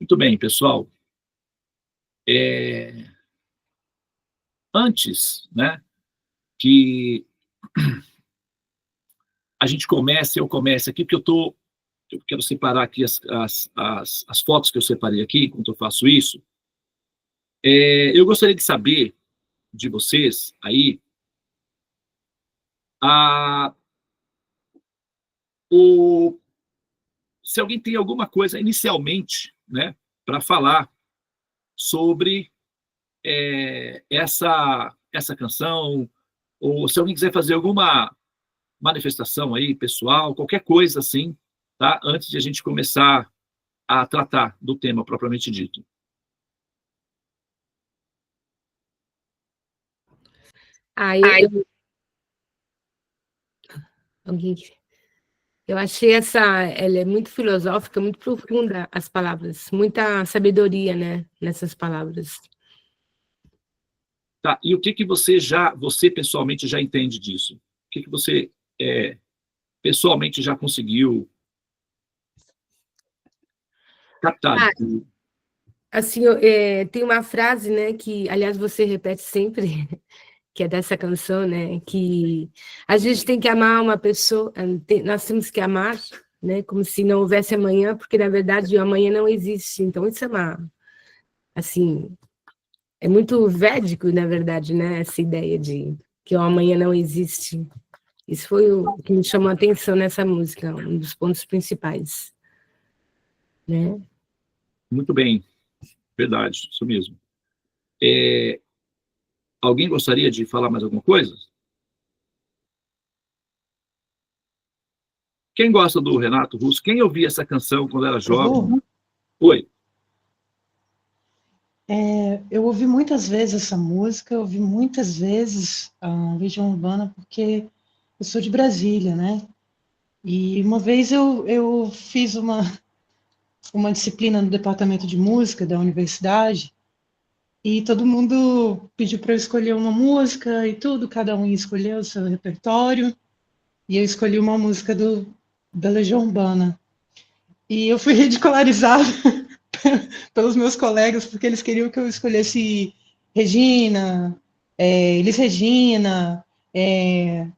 Muito bem, pessoal. Antes, né, que a gente comece, eu comece aqui, porque eu quero separar aqui as fotos que eu separei aqui, enquanto eu faço isso. Eu gostaria de saber de vocês aí, se alguém tem alguma coisa inicialmente, né, para falar sobre essa canção, ou se alguém quiser fazer alguma manifestação aí, pessoal, qualquer coisa assim, tá? Antes de a gente começar a tratar do tema propriamente dito. Eu achei ela é muito filosófica, muito profunda, as palavras, muita sabedoria, né, nessas palavras. Tá, e o que você pessoalmente já entende disso? O que você pessoalmente já conseguiu captar? Assim, tem uma frase, né, que, aliás, você repete sempre, que é dessa canção, né, que a gente tem que amar uma pessoa, nós temos que amar, né, como se não houvesse amanhã, porque, na verdade, o amanhã não existe. Então, isso é assim, é muito védico, na verdade, né, essa ideia de que o amanhã não existe. Isso foi o que me chamou a atenção nessa música, um dos pontos principais, né? Muito bem, verdade, isso mesmo. Alguém gostaria de falar mais alguma coisa? Quem gosta do Renato Russo? Quem ouvia essa canção quando era jovem? Oi. Eu ouvi muitas vezes essa música, eu ouvi muitas vezes a Legião Urbana, porque eu sou de Brasília, né? E uma vez eu fiz uma disciplina no departamento de música da universidade, e todo mundo pediu para eu escolher uma música e tudo, cada um escolheu o seu repertório, e eu escolhi uma música da Legião Urbana. E eu fui ridicularizada pelos meus colegas, porque eles queriam que eu escolhesse Regina, Elis Regina,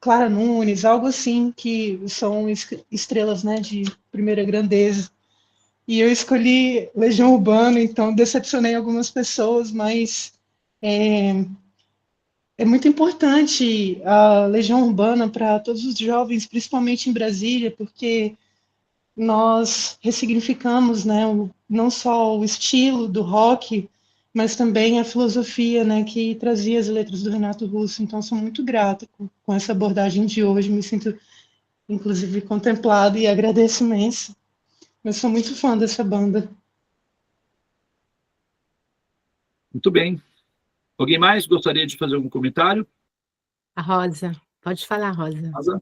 Clara Nunes, algo assim, que são estrelas, né, de primeira grandeza. E eu escolhi Legião Urbana, então decepcionei algumas pessoas, mas é muito importante a Legião Urbana para todos os jovens, principalmente em Brasília, porque nós ressignificamos, né, não só o estilo do rock, mas também a filosofia, né, que trazia as letras do Renato Russo. Então, sou muito grata com essa abordagem de hoje, me sinto, inclusive, contemplada e agradeço imenso. Eu sou muito fã dessa banda. Muito bem. Alguém mais gostaria de fazer algum comentário? A Rosa. Pode falar, Rosa. Rosa?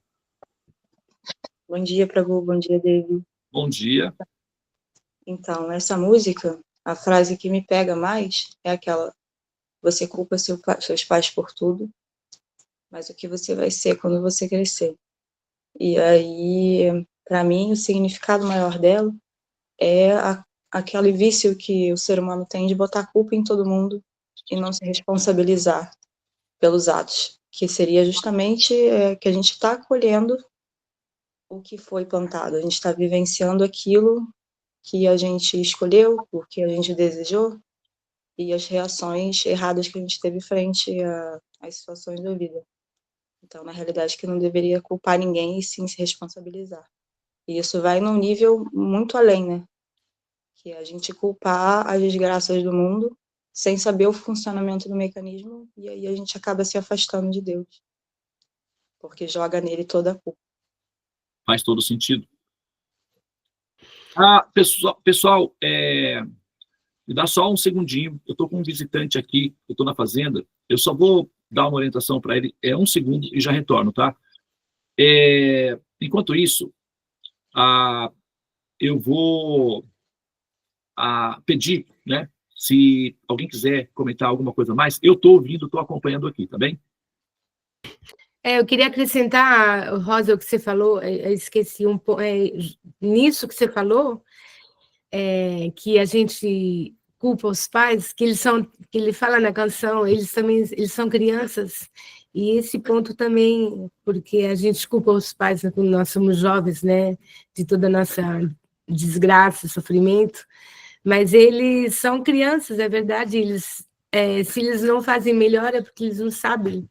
Bom dia, Pragu. Bom dia, David. Bom dia. Então, essa música, a frase que me pega mais é aquela: você culpa seus pais por tudo, mas o que você vai ser quando você crescer? E aí, para mim, o significado maior dela é aquele vício que o ser humano tem de botar culpa em todo mundo e não se responsabilizar pelos atos, que seria justamente que a gente está colhendo o que foi plantado, a gente está vivenciando aquilo que a gente escolheu, porque a gente desejou, e as reações erradas que a gente teve frente às situações da vida. Então, na realidade, que não deveria culpar ninguém e sim se responsabilizar. E isso vai num nível muito além, né? Que é a gente culpar as desgraças do mundo sem saber o funcionamento do mecanismo, e aí a gente acaba se afastando de Deus, porque joga nele toda a culpa. Faz todo sentido. Pessoal, me dá só um segundinho. Eu estou com um visitante aqui, eu estou na fazenda. Eu só vou dar uma orientação para ele. Um segundo e já retorno, tá? Enquanto isso, eu vou pedir, né? Se alguém quiser comentar alguma coisa mais, eu estou ouvindo, estou acompanhando aqui, tá bem? Eu queria acrescentar, Rosa, o que você falou, eu esqueci um pouco, nisso que você falou, que a gente culpa os pais, que ele fala na canção, eles são crianças, e esse ponto também, porque a gente culpa os pais quando nós somos jovens, né, de toda a nossa desgraça, sofrimento, mas eles são crianças, é verdade, se eles não fazem melhor é porque eles não sabem.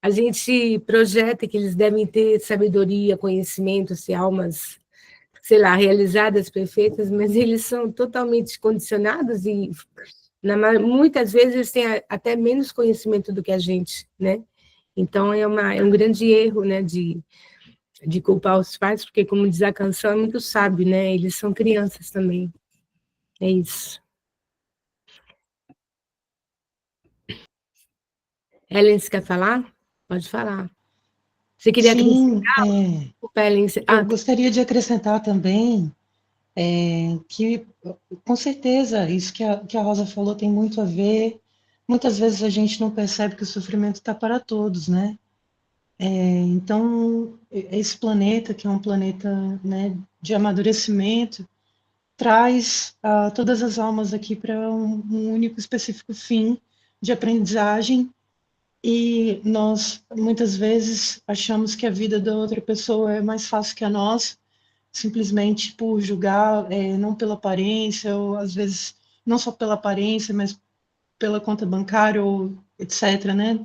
A gente projeta que eles devem ter sabedoria, conhecimento, ser almas, sei lá, realizadas, perfeitas, mas eles são totalmente condicionados e muitas vezes eles têm até menos conhecimento do que a gente, né? Então é um grande erro, né, de culpar os pais, porque como diz a canção, é muito sábio, né? Eles são crianças também. É isso. Ellen, você quer falar? Pode falar. Você queria Sim, acrescentar? Ellen, eu gostaria de acrescentar também que, com certeza, isso que a Rosa falou tem muito a ver. Muitas vezes a gente não percebe que o sofrimento está para todos, né? Então, esse planeta, que é um planeta, né, de amadurecimento, traz todas as almas aqui para um único específico fim de aprendizagem, e nós muitas vezes achamos que a vida da outra pessoa é mais fácil que a nossa, simplesmente por julgar, não pela aparência, ou às vezes não só pela aparência, mas pela conta bancária, ou etc., né?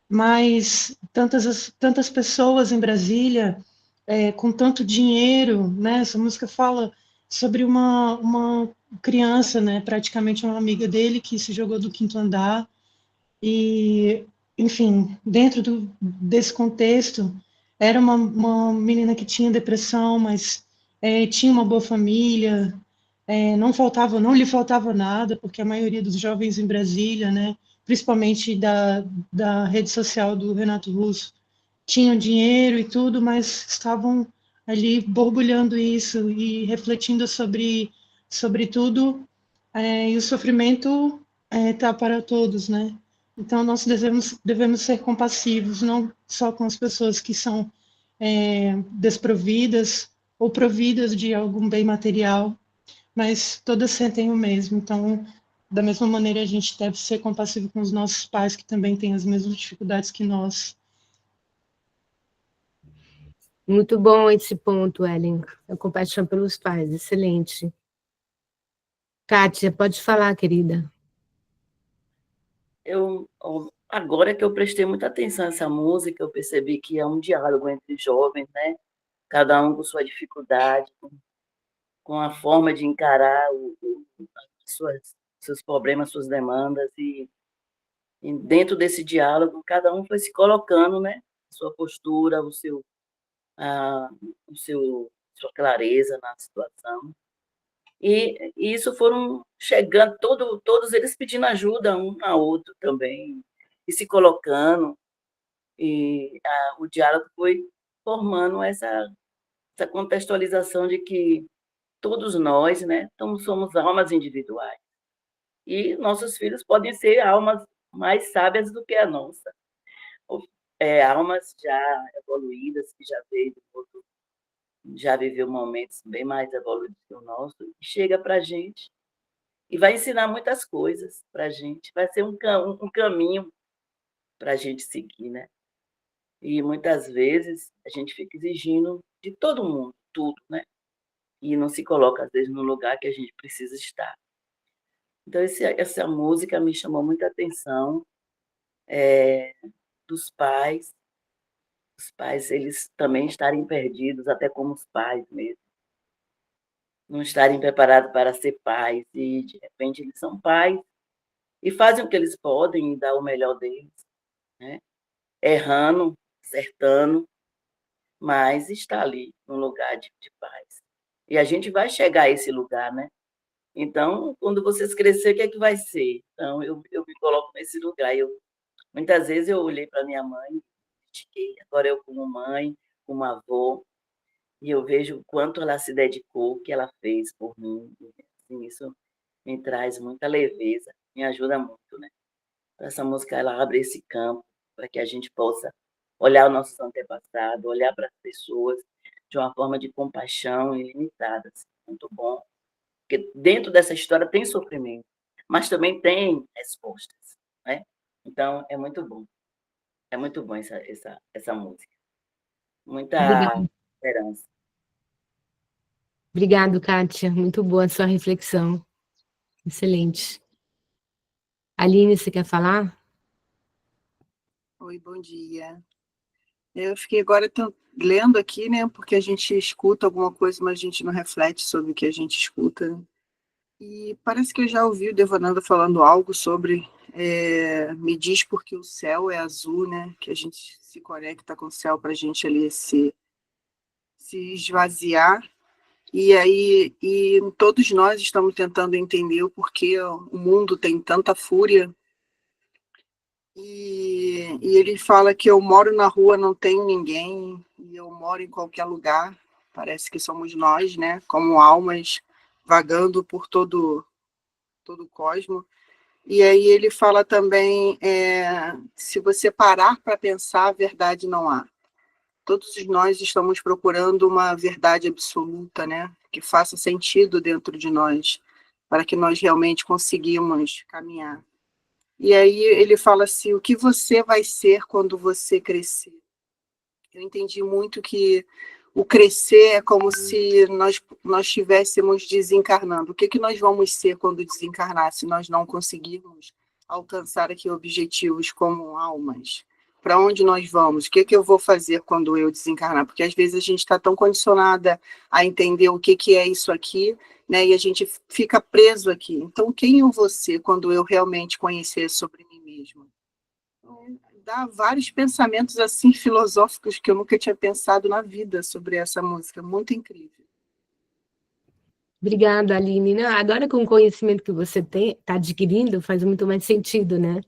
Mas tantas pessoas em Brasília com tanto dinheiro, né? Essa música fala sobre uma criança, né? Praticamente uma amiga dele que se jogou do quinto andar e, enfim, dentro desse contexto, era uma menina que tinha depressão, mas tinha uma boa família, não lhe faltava nada, porque a maioria dos jovens em Brasília, né, principalmente da rede social do Renato Russo, tinham dinheiro e tudo, mas estavam ali borbulhando isso e refletindo sobre tudo, e o sofrimento está para todos, né? Então, nós devemos ser compassivos, não só com as pessoas que são desprovidas ou providas de algum bem material, mas todas sentem o mesmo. Então, da mesma maneira, a gente deve ser compassivo com os nossos pais, que também têm as mesmas dificuldades que nós. muito bom esse ponto, Ellen. A compaixão pelos pais, excelente. Kátia, pode falar, querida. Agora que eu prestei muita atenção nessa música, eu percebi que é um diálogo entre jovens, né? Cada um com sua dificuldade, com a forma de encarar seus problemas, suas demandas, e dentro desse diálogo, cada um foi se colocando, né? Sua postura, a, sua clareza na situação. E isso foram chegando, todos eles pedindo ajuda um ao outro também, e se colocando, e o diálogo foi formando essa contextualização de que todos nós, né, somos almas individuais, e nossos filhos podem ser almas mais sábias do que a nossa, almas já evoluídas, que já viveu momentos bem mais evoluídos que o nosso, e chega para a gente e vai ensinar muitas coisas para a gente, vai ser um caminho para a gente seguir, né? E muitas vezes a gente fica exigindo de todo mundo tudo, né? E não se coloca, às vezes, no lugar que a gente precisa estar. Então, essa música me chamou muita atenção, dos pais, os pais, eles também estarem perdidos, até como os pais mesmo, não estarem preparados para ser pais, e de repente eles são pais, e fazem o que eles podem e dão o melhor deles, né? Errando, acertando, mas está ali no lugar de paz. E a gente vai chegar a esse lugar, né? Então, quando vocês crescerem, o que é que vai ser? Então, eu me coloco nesse lugar. Muitas vezes eu olhei para minha mãe, critiquei. Agora eu como mãe, como avó, e eu vejo o quanto ela se dedicou, o que ela fez por mim. Assim, isso me traz muita leveza, me ajuda muito, né? Essa música, ela abre esse campo para que a gente possa olhar os nossos antepassados, olhar para as pessoas de uma forma de compaixão ilimitada. Assim, muito bom. Porque dentro dessa história tem sofrimento, mas também tem respostas, né? Então, é muito bom. É muito bom essa música. Muita Obrigado. esperança. Obrigado, Kátia. Muito boa a sua reflexão. Excelente. Aline, você quer falar? Oi, bom dia. Eu fiquei agora lendo aqui, né? Porque a gente escuta alguma coisa, mas a gente não reflete sobre o que a gente escuta, né? E parece que eu já ouvi o Devananda falando algo sobre me diz porque o céu é azul, né? Que a gente se conecta com o céu para a gente ali se esvaziar. E todos nós estamos tentando entender o porquê o mundo tem tanta fúria. E ele fala que eu moro na rua, não tenho ninguém, e eu moro em qualquer lugar. Parece que somos nós, né? Como almas vagando por todo o cosmos. E aí ele fala também, se você parar para pensar, a verdade não há. Todos nós estamos procurando uma verdade absoluta, né? Que faça sentido dentro de nós, para que nós realmente conseguimos caminhar. E aí ele fala assim, o que você vai ser quando você crescer? Eu entendi muito que o crescer é como se nós estivéssemos desencarnando. O que nós vamos ser quando desencarnar, se nós não conseguirmos alcançar aqui objetivos como almas? Para onde nós vamos? O que eu vou fazer quando eu desencarnar? Porque às vezes a gente está tão condicionada a entender o que é isso aqui, né? E a gente fica preso aqui. Então, quem eu vou ser quando eu realmente conhecer sobre mim mesma? Dá vários pensamentos assim filosóficos que eu nunca tinha pensado na vida sobre essa música. Muito incrível. Obrigada, Aline. Não, agora, com o conhecimento que você está adquirindo, faz muito mais sentido, né?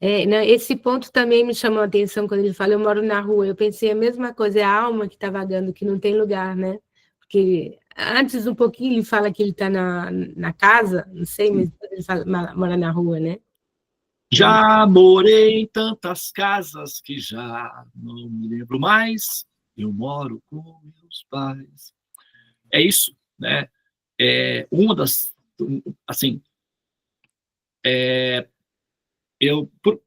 Esse ponto também me chamou a atenção quando ele fala, eu moro na rua. Eu pensei a mesma coisa, é a alma que está vagando, que não tem lugar, né? Porque antes, um pouquinho, ele fala que ele está na casa, não sei, mas ele fala, mora na rua, né? Já morei em tantas casas que já não me lembro mais. Eu moro com meus pais. É isso, né? Uma das, assim,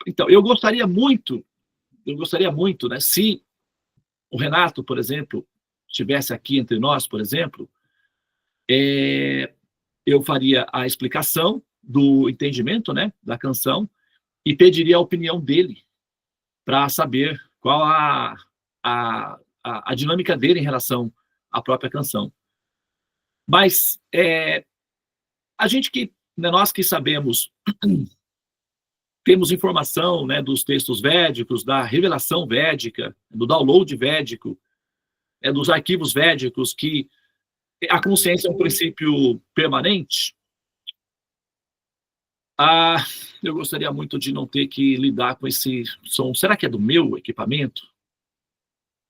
então, eu gostaria muito, né? Se o Renato, por exemplo, estivesse aqui entre nós, por exemplo, eu faria a explicação do entendimento, né, da canção e pediria a opinião dele para saber qual a dinâmica dele em relação à própria canção. Mas a gente que, né, nós que sabemos, temos informação, né, dos textos védicos, da revelação védica, do download védico, dos arquivos védicos, que a consciência é um princípio permanente. Eu gostaria muito de não ter que lidar com esse som. Será que é do meu equipamento?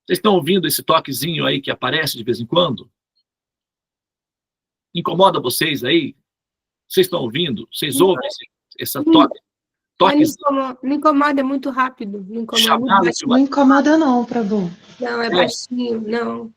Vocês estão ouvindo esse toquezinho aí que aparece de vez em quando? Incomoda vocês aí? Vocês estão ouvindo? Vocês ouvem esse toque? Não incomoda, é muito rápido. Não incomoda, muito baixinho. Não incomoda não, Prabhu. Não, é baixinho, não.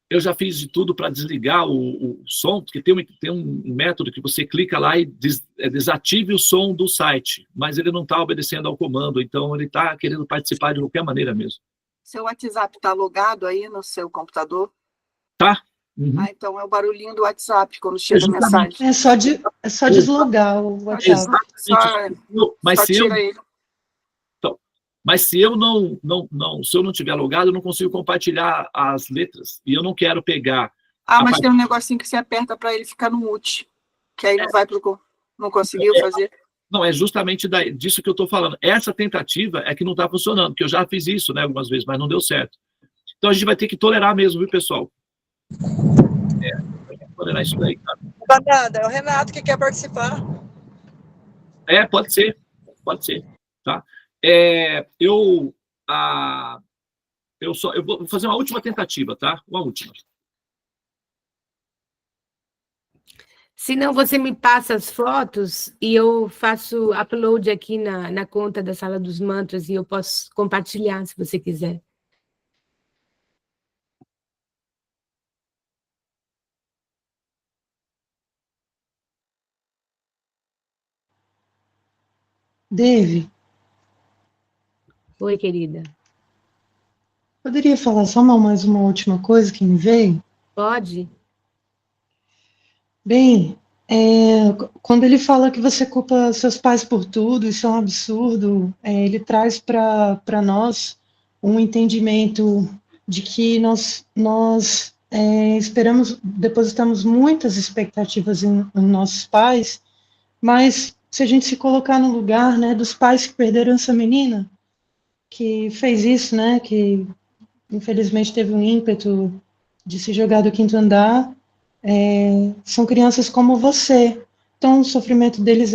Eu já fiz de tudo para desligar o som, porque tem um método que você clica lá e desative o som do site, mas ele não está obedecendo ao comando, então ele está querendo participar de qualquer maneira mesmo. Seu WhatsApp está logado aí no seu computador? Tá. Uhum. Então é o barulhinho do WhatsApp quando chega a mensagem. É só deslogar o WhatsApp. Mas se eu não tiver logado, eu não consigo compartilhar as letras. E eu não quero pegar... mas tem um negocinho que você aperta para ele ficar no mute, que aí não vai pro... Não conseguiu fazer? Não, é justamente disso que eu estou falando. Essa tentativa é que não está funcionando, porque eu já fiz isso, né, algumas vezes, mas não deu certo. Então a gente vai ter que tolerar mesmo, viu, pessoal? Vai ter que tolerar isso daí, cara. Banada, é o Renato que quer participar. Pode ser, tá? Eu vou fazer uma última tentativa, tá? Uma última. Se não, você me passa as fotos e eu faço upload aqui na conta da Sala dos Mantras e eu posso compartilhar, se você quiser. Dave, Oi, querida. poderia falar só mais uma última coisa que me veio? Pode? Bem, quando ele fala que você culpa seus pais por tudo, isso é um absurdo. Ele traz para nós um entendimento de que nós esperamos, depositamos muitas expectativas em nossos pais, mas se a gente se colocar no lugar, né, dos pais que perderam essa menina, que fez isso, né, que infelizmente teve um ímpeto de se jogar do quinto andar, são crianças como você. Então, o sofrimento deles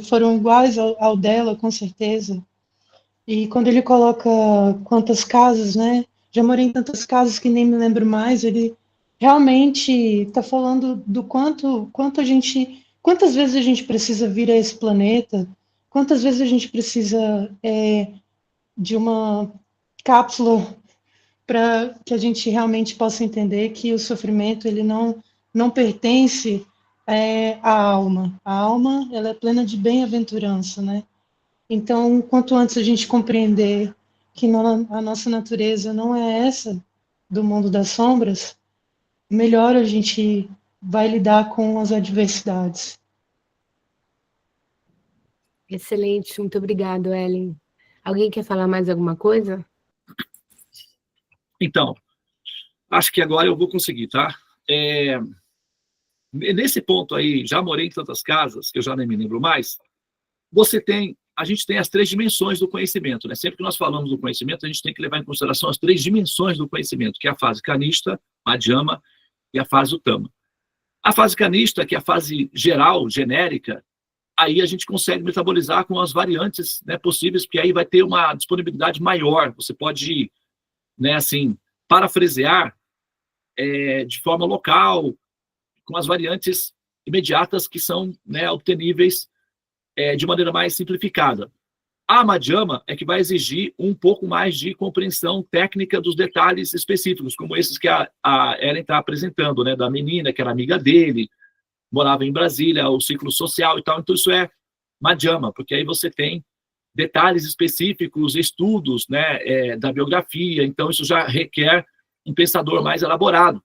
foram iguais ao dela, com certeza. E quando ele coloca quantas casas, né? Já morei em tantas casas que nem me lembro mais. Ele realmente está falando do quanto a gente, quantas vezes a gente precisa vir a esse planeta, quantas vezes a gente precisa de uma cápsula para que a gente realmente possa entender que o sofrimento ele não pertence à alma. A alma ela é plena de bem-aventurança, né? Então, quanto antes a gente compreender que a nossa natureza não é essa do mundo das sombras, melhor a gente vai lidar com as adversidades. Excelente, muito obrigado, Ellen. Alguém quer falar mais alguma coisa? Então, acho que agora eu vou conseguir, tá? Nesse ponto aí, já morei em tantas casas, que eu já nem me lembro mais, a gente tem as 3 dimensões do conhecimento, né? Sempre que nós falamos do conhecimento, a gente tem que levar em consideração as 3 dimensões do conhecimento, que é a fase kanishta, madhyama e a fase uttama. A fase kanishta, que é a fase geral, genérica, aí a gente consegue metabolizar com as variantes, né, possíveis, porque aí vai ter uma disponibilidade maior. Você pode, né, assim, parafrasear de forma local, com as variantes imediatas que são, né, obteníveis de maneira mais simplificada. A madhyama é que vai exigir um pouco mais de compreensão técnica dos detalhes específicos, como esses que a Ellen está apresentando, né, da menina que era amiga dele, morava em Brasília, o ciclo social e tal. Então isso é madhyama, porque aí você tem detalhes específicos, estudos, né, da biografia. Então isso já requer um pensador mais elaborado,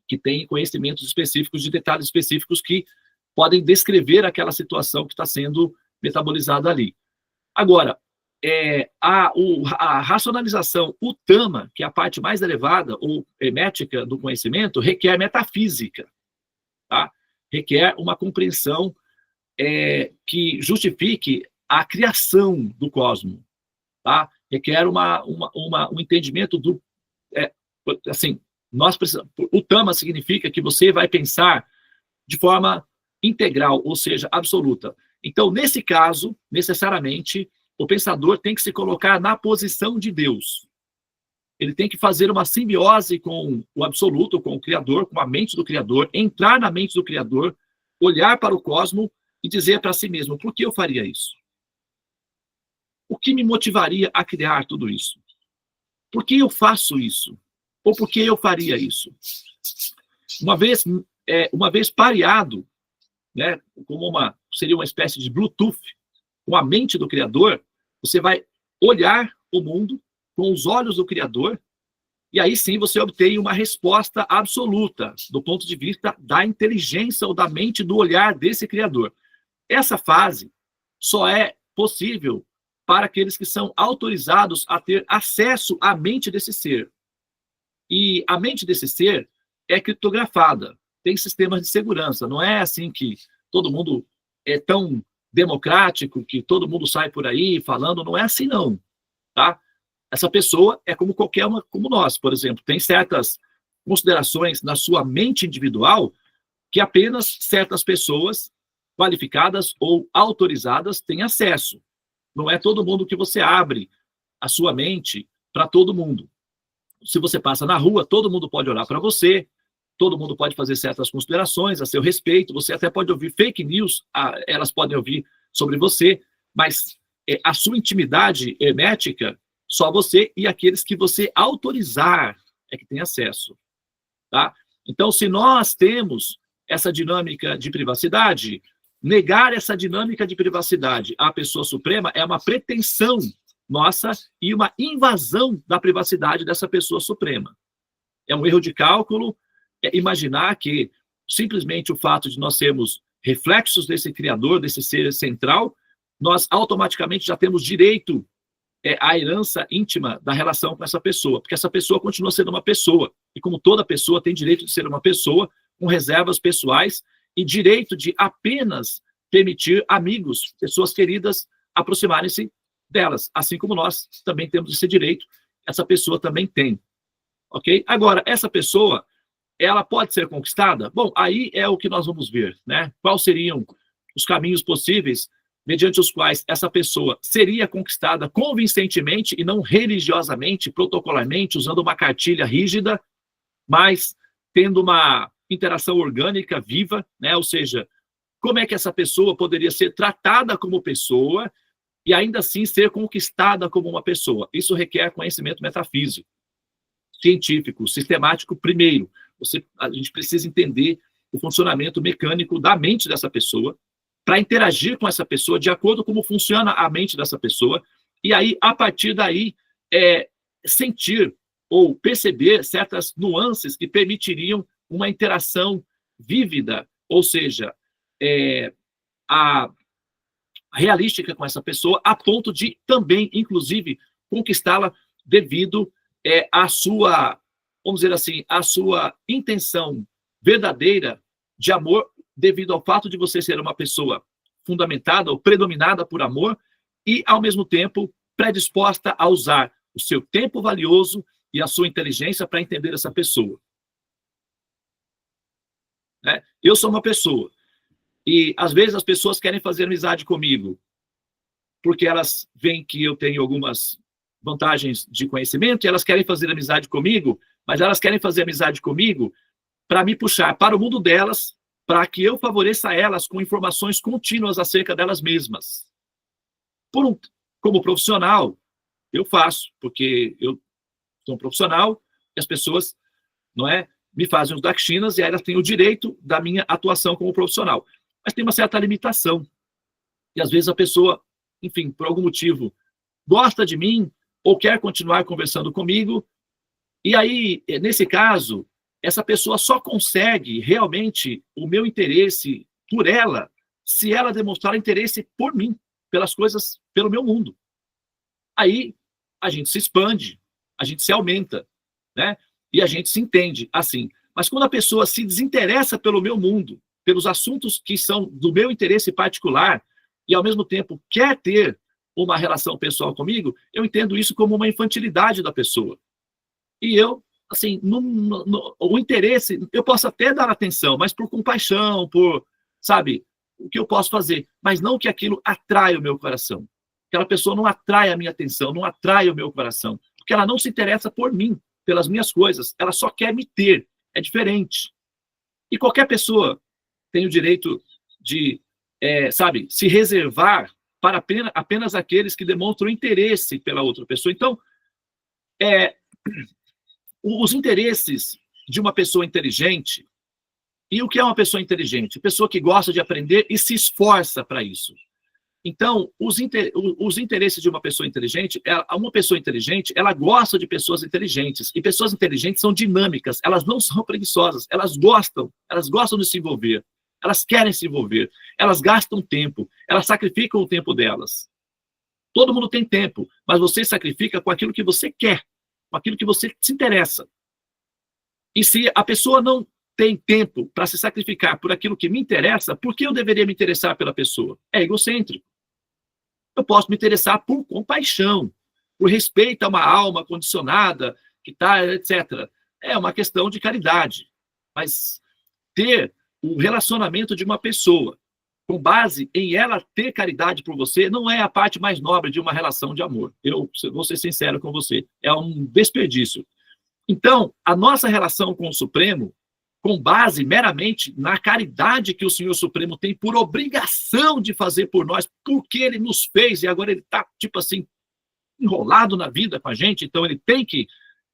que tem conhecimentos específicos de detalhes específicos que podem descrever aquela situação que está sendo metabolizada ali. Agora, a racionalização uttama, que é a parte mais elevada, ou hermética do conhecimento, requer metafísica, tá? Requer uma compreensão que justifique a criação do cosmos, tá? Requer um entendimento do... assim, nós precisamos... Uttama significa que você vai pensar de forma integral, ou seja, absoluta. Então, nesse caso, necessariamente, o pensador tem que se colocar na posição de Deus. Ele tem que fazer uma simbiose com o absoluto, com o Criador, com a mente do Criador, entrar na mente do Criador, olhar para o cosmos e dizer para si mesmo: por que eu faria isso? O que me motivaria a criar tudo isso? Por que eu faço isso? Ou por que eu faria isso? Uma vez pareado, né, como seria uma espécie de Bluetooth, com a mente do Criador, você vai olhar o mundo com os olhos do Criador, e aí sim você obtém uma resposta absoluta, do ponto de vista da inteligência ou da mente do olhar desse Criador. Essa fase só é possível para aqueles que são autorizados a ter acesso à mente desse ser. E a mente desse ser é criptografada, tem sistemas de segurança, não é assim que todo mundo é tão democrático, que todo mundo sai por aí falando, não é assim não, tá? Essa pessoa é como qualquer uma, como nós, por exemplo, tem certas considerações na sua mente individual que apenas certas pessoas qualificadas ou autorizadas têm acesso. Não é todo mundo que você abre a sua mente para todo mundo. Se você passa na rua, todo mundo pode olhar para você, todo mundo pode fazer certas considerações a seu respeito, você até pode ouvir fake news, elas podem ouvir sobre você, mas a sua intimidade hermética, só você e aqueles que você autorizar é que tem acesso, tá? Então, se nós temos essa dinâmica de privacidade, negar essa dinâmica de privacidade à pessoa suprema é uma pretensão nossa e uma invasão da privacidade dessa pessoa suprema. É um erro de cálculo imaginar que simplesmente o fato de nós sermos reflexos desse Criador, desse ser central, nós automaticamente já temos direito à herança íntima da relação com essa pessoa, porque essa pessoa continua sendo uma pessoa, e como toda pessoa tem direito de ser uma pessoa, com reservas pessoais, e direito de apenas permitir amigos, pessoas queridas, aproximarem-se delas, assim como nós também temos esse direito, essa pessoa também tem. Ok? Agora, essa pessoa, ela pode ser conquistada? Bom, aí é o que nós vamos ver, né? Quais seriam os caminhos possíveis mediante os quais essa pessoa seria conquistada convincentemente e não religiosamente, protocolarmente, usando uma cartilha rígida, mas tendo uma interação orgânica, viva, né? Ou seja, como é que essa pessoa poderia ser tratada como pessoa e ainda assim ser conquistada como uma pessoa? Isso requer conhecimento metafísico, científico, sistemático primeiro. A gente precisa entender o funcionamento mecânico da mente dessa pessoa para interagir com essa pessoa de acordo com como funciona a mente dessa pessoa e aí, a partir daí, sentir ou perceber certas nuances que permitiriam uma interação vívida, ou seja, realística com essa pessoa, a ponto de também, inclusive, conquistá-la devido à sua, vamos dizer assim, à sua intenção verdadeira de amor, devido ao fato de você ser uma pessoa fundamentada ou predominada por amor e, ao mesmo tempo, predisposta a usar o seu tempo valioso e a sua inteligência para entender essa pessoa. Eu sou uma pessoa e, às vezes, as pessoas querem fazer amizade comigo porque elas veem que eu tenho algumas vantagens de conhecimento e elas querem fazer amizade comigo, mas elas querem fazer amizade comigo para me puxar para o mundo delas, para que eu favoreça elas com informações contínuas acerca delas mesmas. Como profissional, eu faço, porque eu sou um profissional e as pessoas, me fazem os dakshinas e aí elas têm o direito da minha atuação como profissional. Mas tem uma certa limitação. E às vezes a pessoa, enfim, por algum motivo, gosta de mim ou quer continuar conversando comigo, e aí, nesse caso, essa pessoa só consegue realmente o meu interesse por ela se ela demonstrar interesse por mim, pelas coisas, pelo meu mundo. Aí a gente se expande, a gente se aumenta, né? E a gente se entende assim. Mas quando a pessoa se desinteressa pelo meu mundo, pelos assuntos que são do meu interesse particular, e ao mesmo tempo quer ter uma relação pessoal comigo, eu entendo isso como uma infantilidade da pessoa. E eu, assim, o interesse, eu posso até dar atenção, mas por compaixão, por, sabe, o que eu posso fazer, mas não que aquilo atrai o meu coração. Aquela pessoa não atrai a minha atenção, não atrai o meu coração, porque ela não se interessa por mim, pelas minhas coisas, ela só quer me ter, é diferente. E qualquer pessoa tem o direito de, se reservar para apenas aqueles que demonstram interesse pela outra pessoa. Então, os interesses de uma pessoa inteligente, e o que é uma pessoa inteligente? Pessoa que gosta de aprender e se esforça para isso. Então, os interesses de uma pessoa inteligente, ela gosta de pessoas inteligentes, e pessoas inteligentes são dinâmicas, elas não são preguiçosas, elas gostam de se envolver, elas querem se envolver, elas gastam tempo, elas sacrificam o tempo delas. Todo mundo tem tempo, mas você sacrifica com aquilo que você quer, com aquilo que você se interessa. E se a pessoa não tem tempo para se sacrificar por aquilo que me interessa, por que eu deveria me interessar pela pessoa? É egocêntrico. Eu posso me interessar por compaixão, por respeito a uma alma condicionada, que está, etc. É uma questão de caridade. Mas ter o relacionamento de uma pessoa com base em ela ter caridade por você não é a parte mais nobre de uma relação de amor. Eu vou ser sincero com você. É um desperdício. Então, a nossa relação com o Supremo, com base meramente na caridade que o Senhor Supremo tem por obrigação de fazer por nós, porque ele nos fez, e agora ele está, tipo assim, enrolado na vida com a gente, então ele tem que,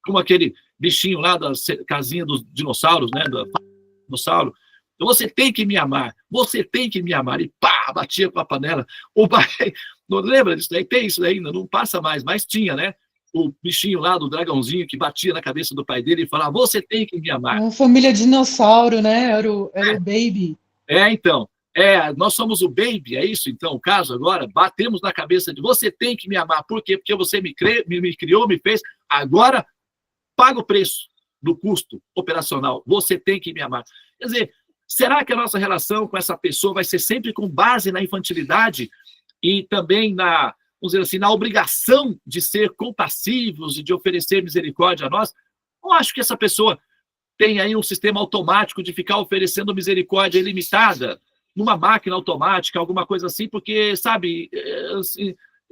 como aquele bichinho lá da casinha dos dinossauros, né, do dinossauro, Você tem que me amar, você tem que me amar. E pá, batia com a panela. O pai, não lembra disso daí? Tem isso daí ainda, não passa mais, mas tinha, né? O bichinho lá do dragãozinho que batia na cabeça do pai dele e falava, você tem que me amar. Uma família dinossauro, né? Era o Baby. Então. Nós somos o Baby, é isso então, o caso agora? Batemos na cabeça de você tem que me amar. Por quê? Porque você me criou, me fez. Agora, paga o preço do custo operacional. Você tem que me amar. Quer dizer, será que a nossa relação com essa pessoa vai ser sempre com base na infantilidade e também na, vamos dizer assim, na obrigação de ser compassivos e de oferecer misericórdia a nós? Eu acho que essa pessoa tem aí um sistema automático de ficar oferecendo misericórdia ilimitada numa máquina automática, alguma coisa assim, porque, sabe,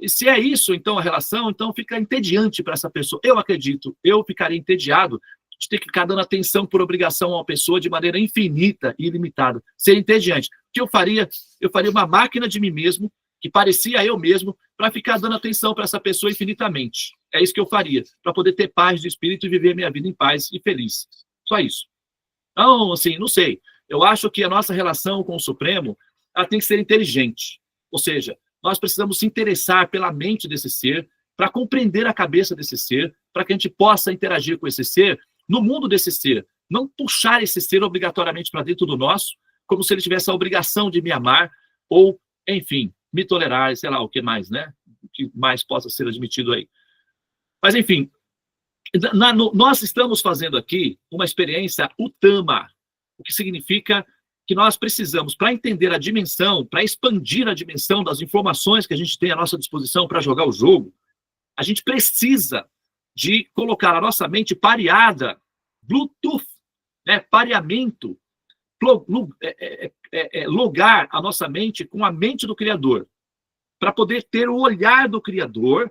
se é isso, então, a relação, então fica entediante para essa pessoa. Eu acredito, eu ficaria entediado de ter que ficar dando atenção por obrigação a uma pessoa de maneira infinita e ilimitada. Seria entediante. O que eu faria? Eu faria uma máquina de mim mesmo, que parecia eu mesmo, para ficar dando atenção para essa pessoa infinitamente. É isso que eu faria, para poder ter paz de espírito e viver minha vida em paz e feliz. Só isso. Então, assim, não sei. Eu acho que a nossa relação com o Supremo, ela tem que ser inteligente. Ou seja, nós precisamos se interessar pela mente desse ser, para compreender a cabeça desse ser, para que a gente possa interagir com esse ser no mundo desse ser. Não puxar esse ser obrigatoriamente para dentro do nosso, como se ele tivesse a obrigação de me amar, ou, enfim, me tolerar, sei lá, o que mais, né? O que mais possa ser admitido aí. Mas, enfim, nós estamos fazendo aqui uma experiência Utama, o que significa que nós precisamos, para entender a dimensão, para expandir a dimensão das informações que a gente tem à nossa disposição para jogar o jogo, a gente precisa de colocar a nossa mente pareada, Bluetooth, né, pareamento, logar a nossa mente com a mente do Criador, para poder ter o olhar do Criador,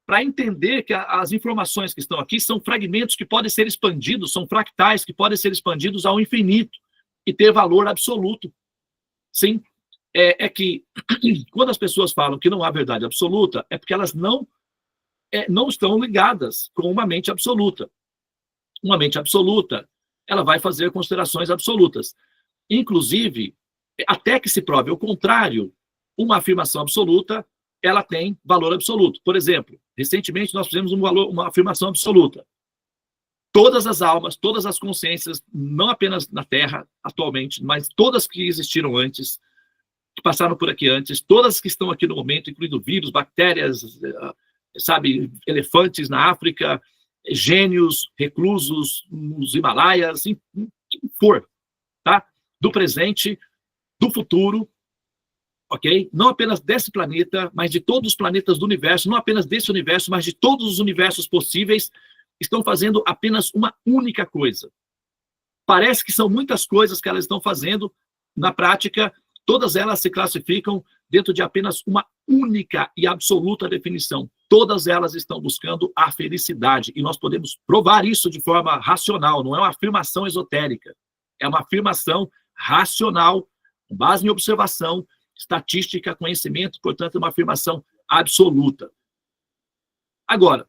para entender que as informações que estão aqui são fragmentos que podem ser expandidos, são fractais que podem ser expandidos ao infinito e ter valor absoluto. Sim, é que quando as pessoas falam que não há verdade absoluta, é porque elas não estão ligadas com uma mente absoluta. Uma mente absoluta, ela vai fazer considerações absolutas. Inclusive, até que se prove o contrário, uma afirmação absoluta, ela tem valor absoluto. Por exemplo, recentemente nós fizemos uma afirmação absoluta. Todas as almas, todas as consciências, não apenas na Terra atualmente, mas todas que existiram antes, que passaram por aqui antes, todas que estão aqui no momento, incluindo vírus, bactérias, sabe, elefantes na África, gênios, reclusos nos Himalaias, o que for, tá? Do presente, do futuro, ok? Não apenas desse planeta, mas de todos os planetas do universo, não apenas desse universo, mas de todos os universos possíveis, estão fazendo apenas uma única coisa. Parece que são muitas coisas que elas estão fazendo, na prática, todas elas se classificam dentro de apenas uma única e absoluta definição. Todas elas estão buscando a felicidade, e nós podemos provar isso de forma racional, não é uma afirmação esotérica, é uma afirmação racional, com base em observação, estatística, conhecimento, portanto, uma afirmação absoluta. Agora,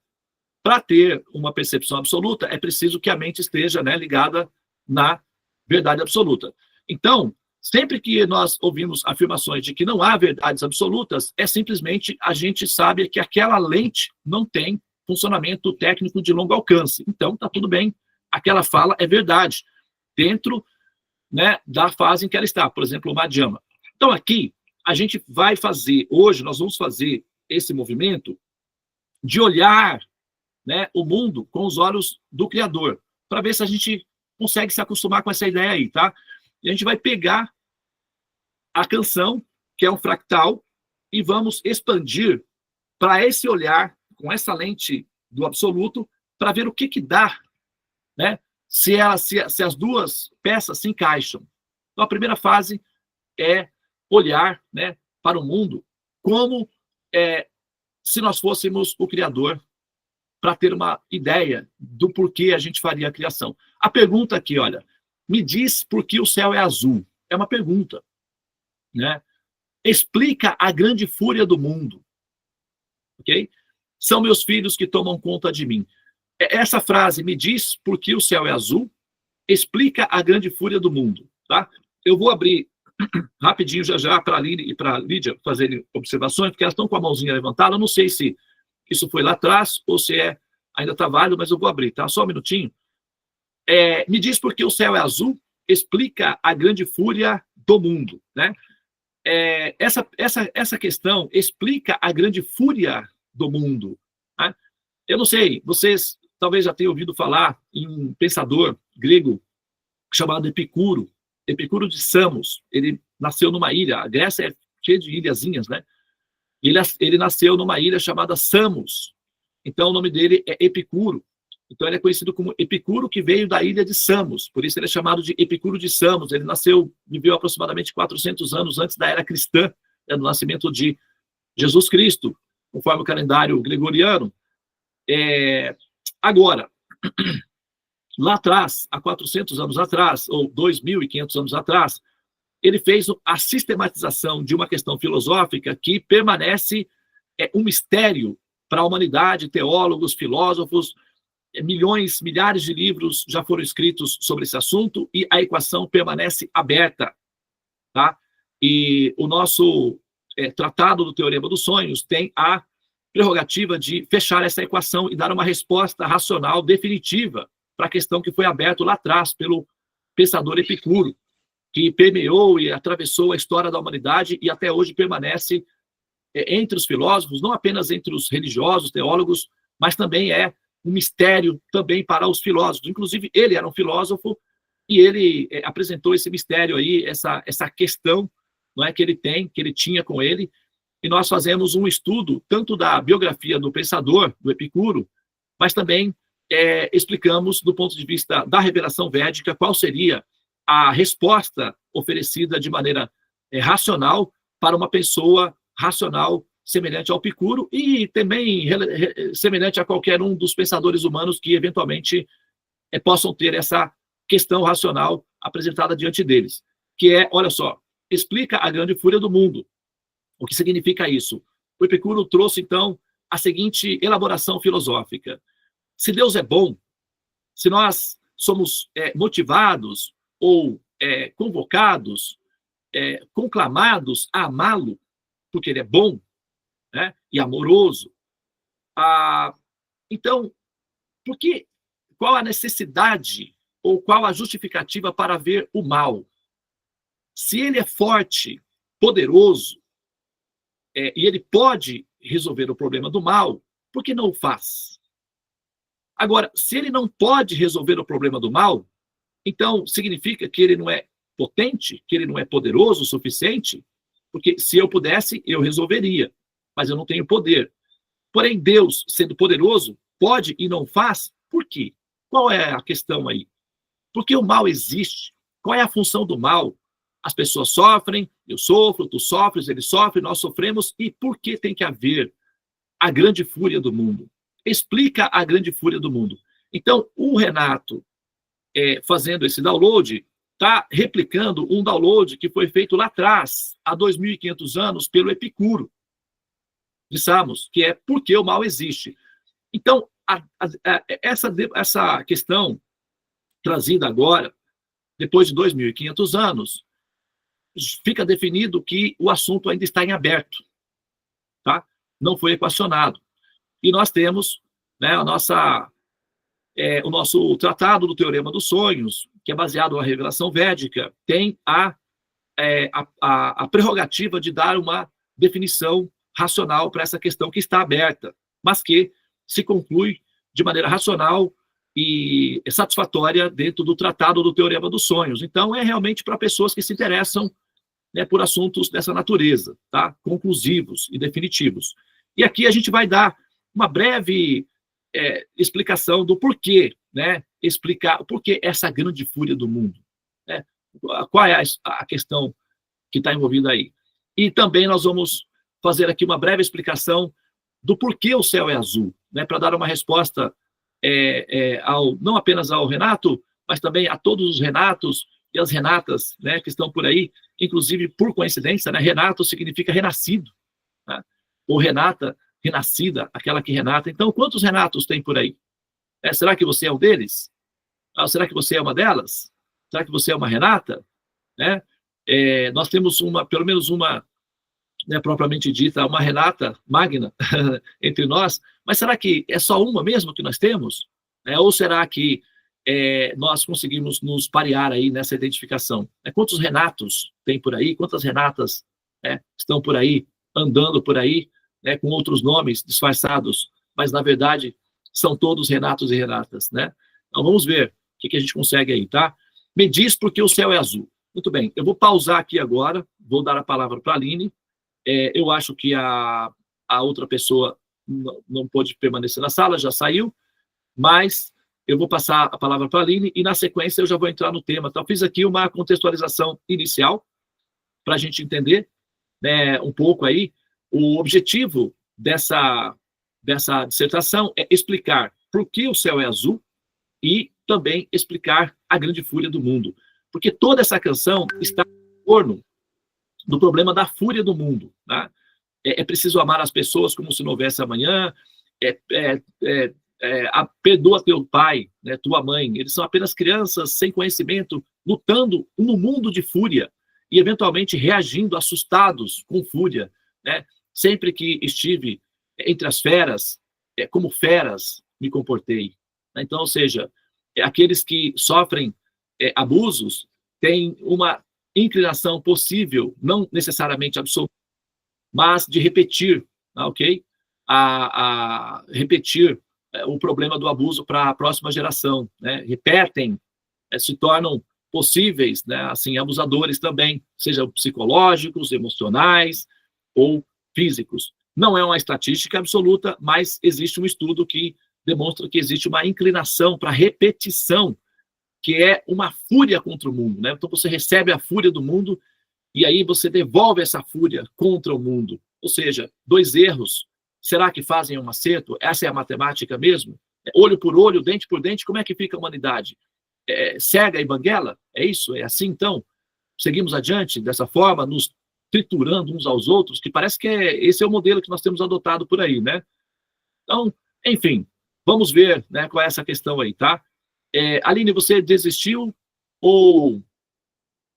para ter uma percepção absoluta, é preciso que a mente esteja, né, ligada na verdade absoluta. Então, sempre que nós ouvimos afirmações de que não há verdades absolutas, é simplesmente a gente sabe que aquela lente não tem funcionamento técnico de longo alcance. Então, está tudo bem, aquela fala é verdade, dentro, né, da fase em que ela está, por exemplo, o Madhyama. Então, aqui, a gente vai fazer, hoje, nós vamos fazer esse movimento de olhar, né, o mundo com os olhos do Criador, para ver se a gente consegue se acostumar com essa ideia aí, tá? E a gente vai pegar a canção, que é um fractal, e vamos expandir para esse olhar, com essa lente do absoluto, para ver o que dá, né? Se as duas peças se encaixam. Então, a primeira fase é olhar, né, para o mundo como se nós fôssemos o Criador, para ter uma ideia do porquê a gente faria a criação. A pergunta aqui, olha, me diz por que o céu é azul. É uma pergunta, né? Explica a grande fúria do mundo, ok? São meus filhos que tomam conta de mim. Essa frase, me diz por que o céu é azul, explica a grande fúria do mundo, tá? eu vou abrir rapidinho já para a Aline e para a Lídia fazerem observações, porque elas estão com a mãozinha levantada. Eu não sei se isso foi lá atrás ou se ainda está válido, mas eu vou abrir, tá? Só um minutinho. Me diz por que o céu é azul, explica a grande fúria do mundo, né? Essa questão explica a grande fúria do mundo, né? Eu não sei, vocês talvez já tenham ouvido falar em um pensador grego chamado Epicuro de Samos. Ele nasceu numa ilha, a Grécia é cheia de ilhazinhas, né? Ele nasceu numa ilha chamada Samos, então o nome dele é Epicuro. Então ele é conhecido como Epicuro, que veio da ilha de Samos, por isso ele é chamado de Epicuro de Samos. Ele viveu aproximadamente 400 anos antes da era cristã, do nascimento de Jesus Cristo, conforme o calendário gregoriano. Agora, lá atrás, há 400 anos atrás, ou 2.500 anos atrás, ele fez a sistematização de uma questão filosófica que permanece um mistério para a humanidade, teólogos, filósofos. Milhares de livros já foram escritos sobre esse assunto e a equação permanece aberta, tá? E o nosso Tratado do Teorema dos Sonhos tem a prerrogativa de fechar essa equação e dar uma resposta racional definitiva para a questão que foi aberta lá atrás pelo pensador Epicuro, que permeou e atravessou a história da humanidade e até hoje permanece entre os filósofos, não apenas entre os religiosos, teólogos, mas também um mistério também para os filósofos. Inclusive, ele era um filósofo e ele apresentou esse mistério aí, essa questão, não é, que ele tinha com ele, e nós fazemos um estudo tanto da biografia do pensador, do Epicuro, mas também explicamos do ponto de vista da revelação védica qual seria a resposta oferecida de maneira racional para uma pessoa racional semelhante ao Epicuro e também semelhante a qualquer um dos pensadores humanos que eventualmente possam ter essa questão racional apresentada diante deles, que olha só, explica a grande fúria do mundo. O que significa isso? O Epicuro trouxe, então, a seguinte elaboração filosófica. Se Deus é bom, se nós somos motivados ou convocados, conclamados a amá-lo, porque ele é bom, né, e amoroso, então, qual a necessidade ou qual a justificativa para ver o mal? Se ele é forte, poderoso, e ele pode resolver o problema do mal, por que não o faz? Agora, se ele não pode resolver o problema do mal, então significa que ele não é potente, que ele não é poderoso o suficiente? Porque se eu pudesse, eu resolveria, mas eu não tenho poder. Porém, Deus, sendo poderoso, pode e não faz, por quê? Qual é a questão aí? Porque o mal existe. Qual é a função do mal? As pessoas sofrem, eu sofro, tu sofres, ele sofre, nós sofremos, e por que tem que haver a grande fúria do mundo? Explica a grande fúria do mundo. Então, o Renato, fazendo esse download, está replicando um download que foi feito lá atrás, há 2.500 anos, pelo Epicuro de Samos, que é por que o mal existe. Então, essa questão trazida agora, depois de 2.500 anos, fica definido que o assunto ainda está em aberto, tá? Não foi equacionado. E nós temos, né, o nosso Tratado do Teorema dos Sonhos, que é baseado na revelação védica, tem a prerrogativa de dar uma definição racional para essa questão que está aberta, mas que se conclui de maneira racional e satisfatória dentro do Tratado do Teorema dos Sonhos. Então, é realmente para pessoas que se interessam, né, por assuntos dessa natureza, tá? Conclusivos e definitivos. E aqui a gente vai dar uma breve explicação do porquê, né? Explicar o porquê essa grande fúria do mundo, né? Qual é a questão que está envolvida aí. E também nós vamos fazer aqui uma breve explicação do porquê o céu é azul, né? Para dar uma resposta não apenas ao Renato, mas também a todos os Renatos e as Renatas, né, que estão por aí, inclusive por coincidência, né? Renato significa renascido, né? Ou Renata, renascida, aquela que renata. Então, quantos Renatos tem por aí? Será que você é um deles? Será que você é uma delas? Será que você é uma Renata? Né? Nós temos pelo menos uma, né, propriamente dita, uma Renata Magna entre nós, mas será que é só uma mesmo que nós temos? Ou será que nós conseguimos nos parear aí nessa identificação? Quantos Renatos tem por aí? Quantas Renatas estão por aí, andando por aí, né, com outros nomes disfarçados, mas na verdade são todos Renatos e Renatas, né? Então vamos ver o que a gente consegue aí, tá? Me diz por que o céu é azul. Muito bem, eu vou pausar aqui agora, vou dar a palavra para a Aline. Eu acho que a outra pessoa não pôde permanecer na sala, já saiu, mas eu vou passar a palavra para a Aline e, na sequência, eu já vou entrar no tema. Então, fiz aqui uma contextualização inicial para a gente entender, né, um pouco aí. O objetivo dessa dissertação é explicar por que o céu é azul e também explicar a grande fúria do mundo. Porque toda essa canção está em torno do problema da fúria do mundo. Tá? É preciso amar as pessoas como se não houvesse amanhã, perdoa teu pai, né, tua mãe. Eles são apenas crianças sem conhecimento, lutando no mundo de fúria e, eventualmente, reagindo assustados com fúria. Né? Sempre que estive entre as feras, como feras me comportei. Então, ou seja, aqueles que sofrem abusos têm uma inclinação possível, não necessariamente absoluta, mas de repetir, ok? A repetir o problema do abuso para a próxima geração, né? Repetem, se tornam possíveis, né? Assim, abusadores também, sejam psicológicos, emocionais ou físicos. Não é uma estatística absoluta, mas existe um estudo que demonstra que existe uma inclinação para repetição, que é uma fúria contra o mundo, né? Então você recebe a fúria do mundo e aí você devolve essa fúria contra o mundo. Ou seja, 2 erros, será que fazem um acerto? Essa é a matemática mesmo? Olho por olho, dente por dente, como é que fica a humanidade? Cega e banguela? É isso? É assim, então? Seguimos adiante dessa forma, nos triturando uns aos outros, que parece que esse é o modelo que nós temos adotado por aí, né? Então, enfim, vamos ver, né, qual é essa questão aí, tá? Aline, você desistiu? Ou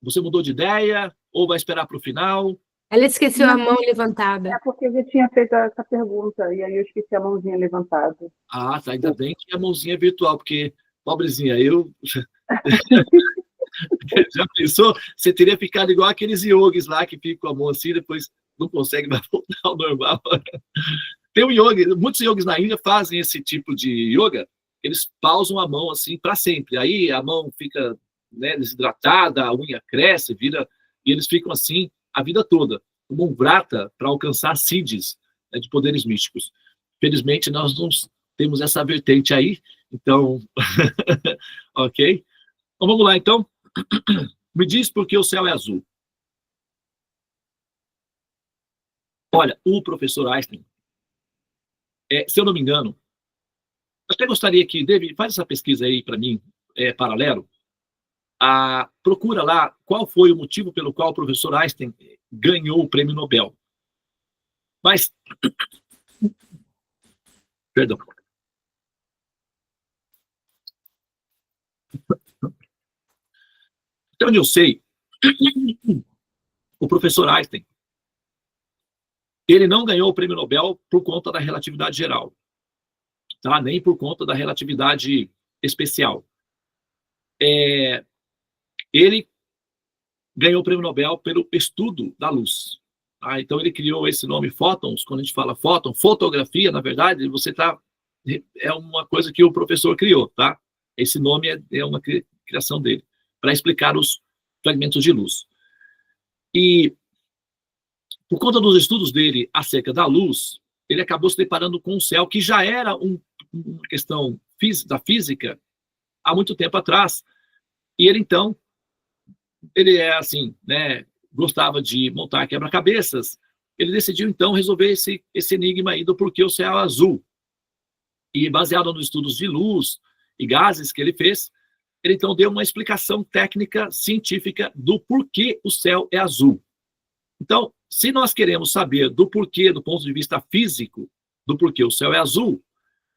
você mudou de ideia? Ou vai esperar para o final? Ela esqueceu a mão levantada. É porque eu já tinha feito essa pergunta, e aí eu esqueci a mãozinha levantada. Ah, tá, ainda bem que a mãozinha é virtual, porque, pobrezinha, eu... Já pensou? Você teria ficado igual aqueles yogis lá, que ficam com a mão assim, depois não conseguem mais voltar ao normal. Tem um yoga, muitos yogis na Índia fazem esse tipo de yoga, eles pausam a mão assim para sempre. Aí a mão fica, né, desidratada, a unha cresce, vira, e eles ficam assim a vida toda, como um vrata para alcançar siddhis, né, de poderes místicos. Felizmente nós não temos essa vertente aí, então, ok? Então vamos lá então. Me diz por que o céu é azul. Olha, o professor Einstein, se eu não me engano, até gostaria que, David, faz essa pesquisa aí para mim, paralelo. Procura lá qual foi o motivo pelo qual o professor Einstein ganhou o prêmio Nobel. Mas, perdão. Até onde eu sei, o professor Einstein, ele não ganhou o prêmio Nobel por conta da relatividade geral, tá? Nem por conta da relatividade especial. Ele ganhou o prêmio Nobel pelo estudo da luz. Tá? Então ele criou esse nome fótons. Quando a gente fala fóton, fotografia, na verdade, é uma coisa que o professor criou, tá? Esse nome é uma criação dele, para explicar os fragmentos de luz. E, por conta dos estudos dele acerca da luz, ele acabou se deparando com um céu que já era uma questão da física há muito tempo atrás. E ele, então, né, gostava de montar quebra-cabeças. Ele decidiu, então, resolver esse enigma aí do porquê o céu é azul. E, baseado nos estudos de luz e gases que ele fez, ele, então, deu uma explicação técnica, científica, do porquê o céu é azul. Então, se nós queremos saber do porquê, do ponto de vista físico, do porquê o céu é azul,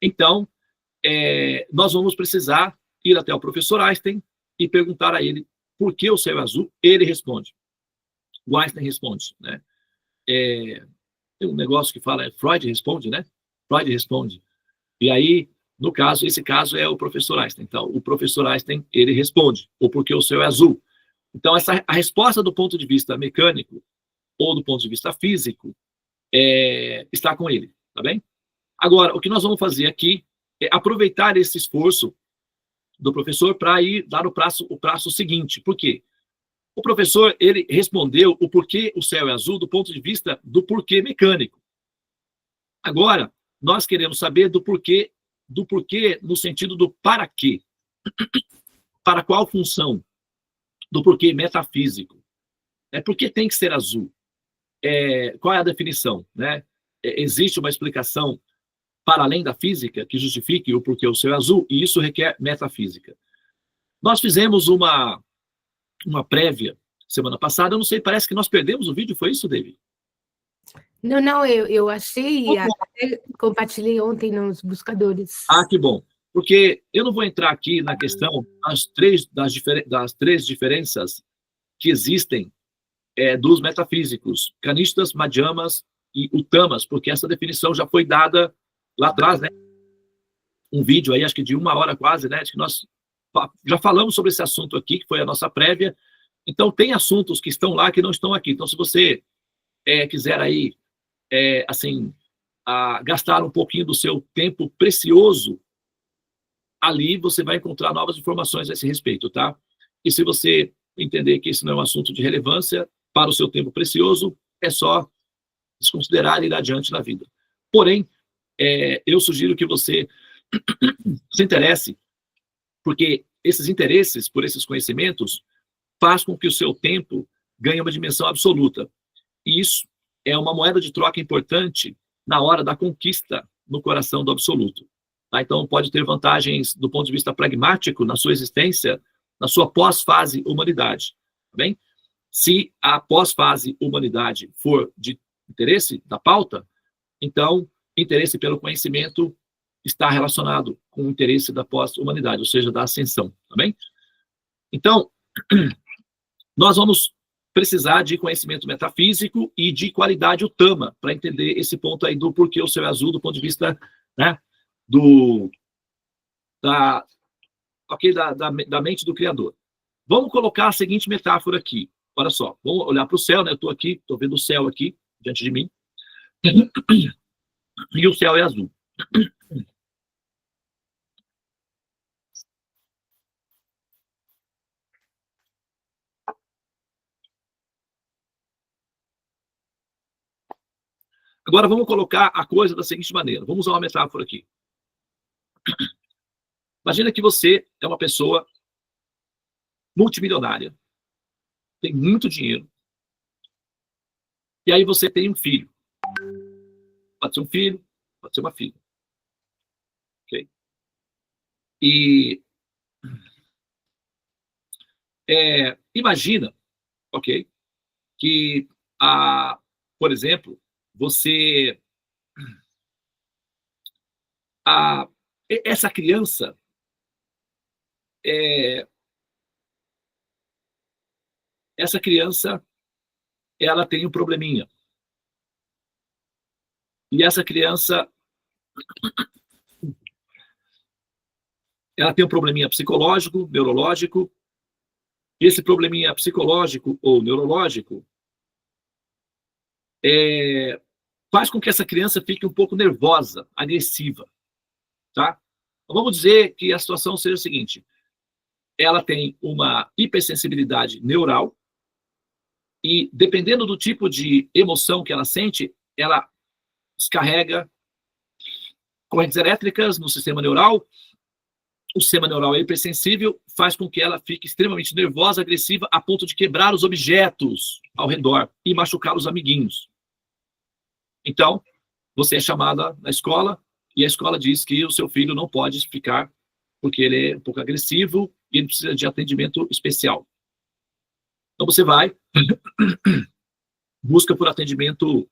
então, nós vamos precisar ir até o professor Einstein e perguntar a ele por que o céu é azul. Ele responde. o Einstein responde, né? Tem um negócio que fala, Freud responde, né? Freud responde. E aí, no caso, esse caso é o professor Einstein. Então, o professor Einstein, ele responde, ou porque o céu é azul. Então, a resposta do ponto de vista mecânico, ou do ponto de vista físico, está com ele, tá bem? Agora, o que nós vamos fazer aqui é aproveitar esse esforço do professor para ir dar o prazo seguinte. Por quê? O professor, ele respondeu o porquê o céu é azul do ponto de vista do porquê mecânico. Agora, nós queremos saber do porquê no sentido do para quê. Para qual função? Do porquê metafísico. Por que tem que ser azul? Qual é a definição, né? Existe uma explicação para além da física que justifique o porquê o céu é azul, e isso requer metafísica. Nós fizemos uma prévia semana passada, eu não sei, parece que nós perdemos o vídeo, foi isso, David? Não, eu achei e até compartilhei ontem nos buscadores. Ah, que bom. Porque eu não vou entrar aqui na questão das três diferenças que existem dos metafísicos, Kanistas, Madhyamas e Uttamas, porque essa definição já foi dada lá atrás, né? Um vídeo aí, acho que de 1 hora quase, né? Acho que nós já falamos sobre esse assunto aqui, que foi a nossa prévia. Então, tem assuntos que estão lá que não estão aqui. Então, se você quiser aí, gastar um pouquinho do seu tempo precioso, ali você vai encontrar novas informações a esse respeito, tá? E se você entender que esse não é um assunto de relevância para o seu tempo precioso, é só desconsiderar e ir adiante na vida. Porém, eu sugiro que você se interesse, porque esses interesses por esses conhecimentos faz com que o seu tempo ganhe uma dimensão absoluta. E isso é uma moeda de troca importante na hora da conquista no coração do absoluto. Tá? Então, pode ter vantagens do ponto de vista pragmático na sua existência, na sua pós-fase humanidade. Tá bem? Se a pós-fase humanidade for de interesse da pauta, então, interesse pelo conhecimento está relacionado com o interesse da pós-humanidade, ou seja, da ascensão. Tá bem? Então, nós vamos precisar de conhecimento metafísico e de qualidade Uttama para entender esse ponto aí do porquê o céu é azul do ponto de vista, né, da mente do Criador. Vamos colocar a seguinte metáfora aqui. Olha só, vamos olhar para o céu, né? Eu estou aqui, estou vendo o céu aqui diante de mim. E o céu é azul. Agora vamos colocar a coisa da seguinte maneira. Vamos usar uma metáfora aqui. Imagina que você é uma pessoa multimilionária, tem muito dinheiro, e aí você tem um filho. Pode ser um filho, pode ser uma filha. Ok? E imagina, ok, que, por exemplo, essa criança ela tem um probleminha. E essa criança ela tem um probleminha psicológico, neurológico. E esse probleminha psicológico ou neurológico faz com que essa criança fique um pouco nervosa, agressiva, tá? Então, vamos dizer que a situação seja a seguinte: ela tem uma hipersensibilidade neural e, dependendo do tipo de emoção que ela sente, ela descarrega correntes elétricas no sistema neural. O sistema neural é hipersensível, faz com que ela fique extremamente nervosa, agressiva, a ponto de quebrar os objetos ao redor e machucar os amiguinhos. Então, você é chamada na escola e a escola diz que o seu filho não pode ficar porque ele é um pouco agressivo e ele precisa de atendimento especial. Então, você vai, busca por atendimento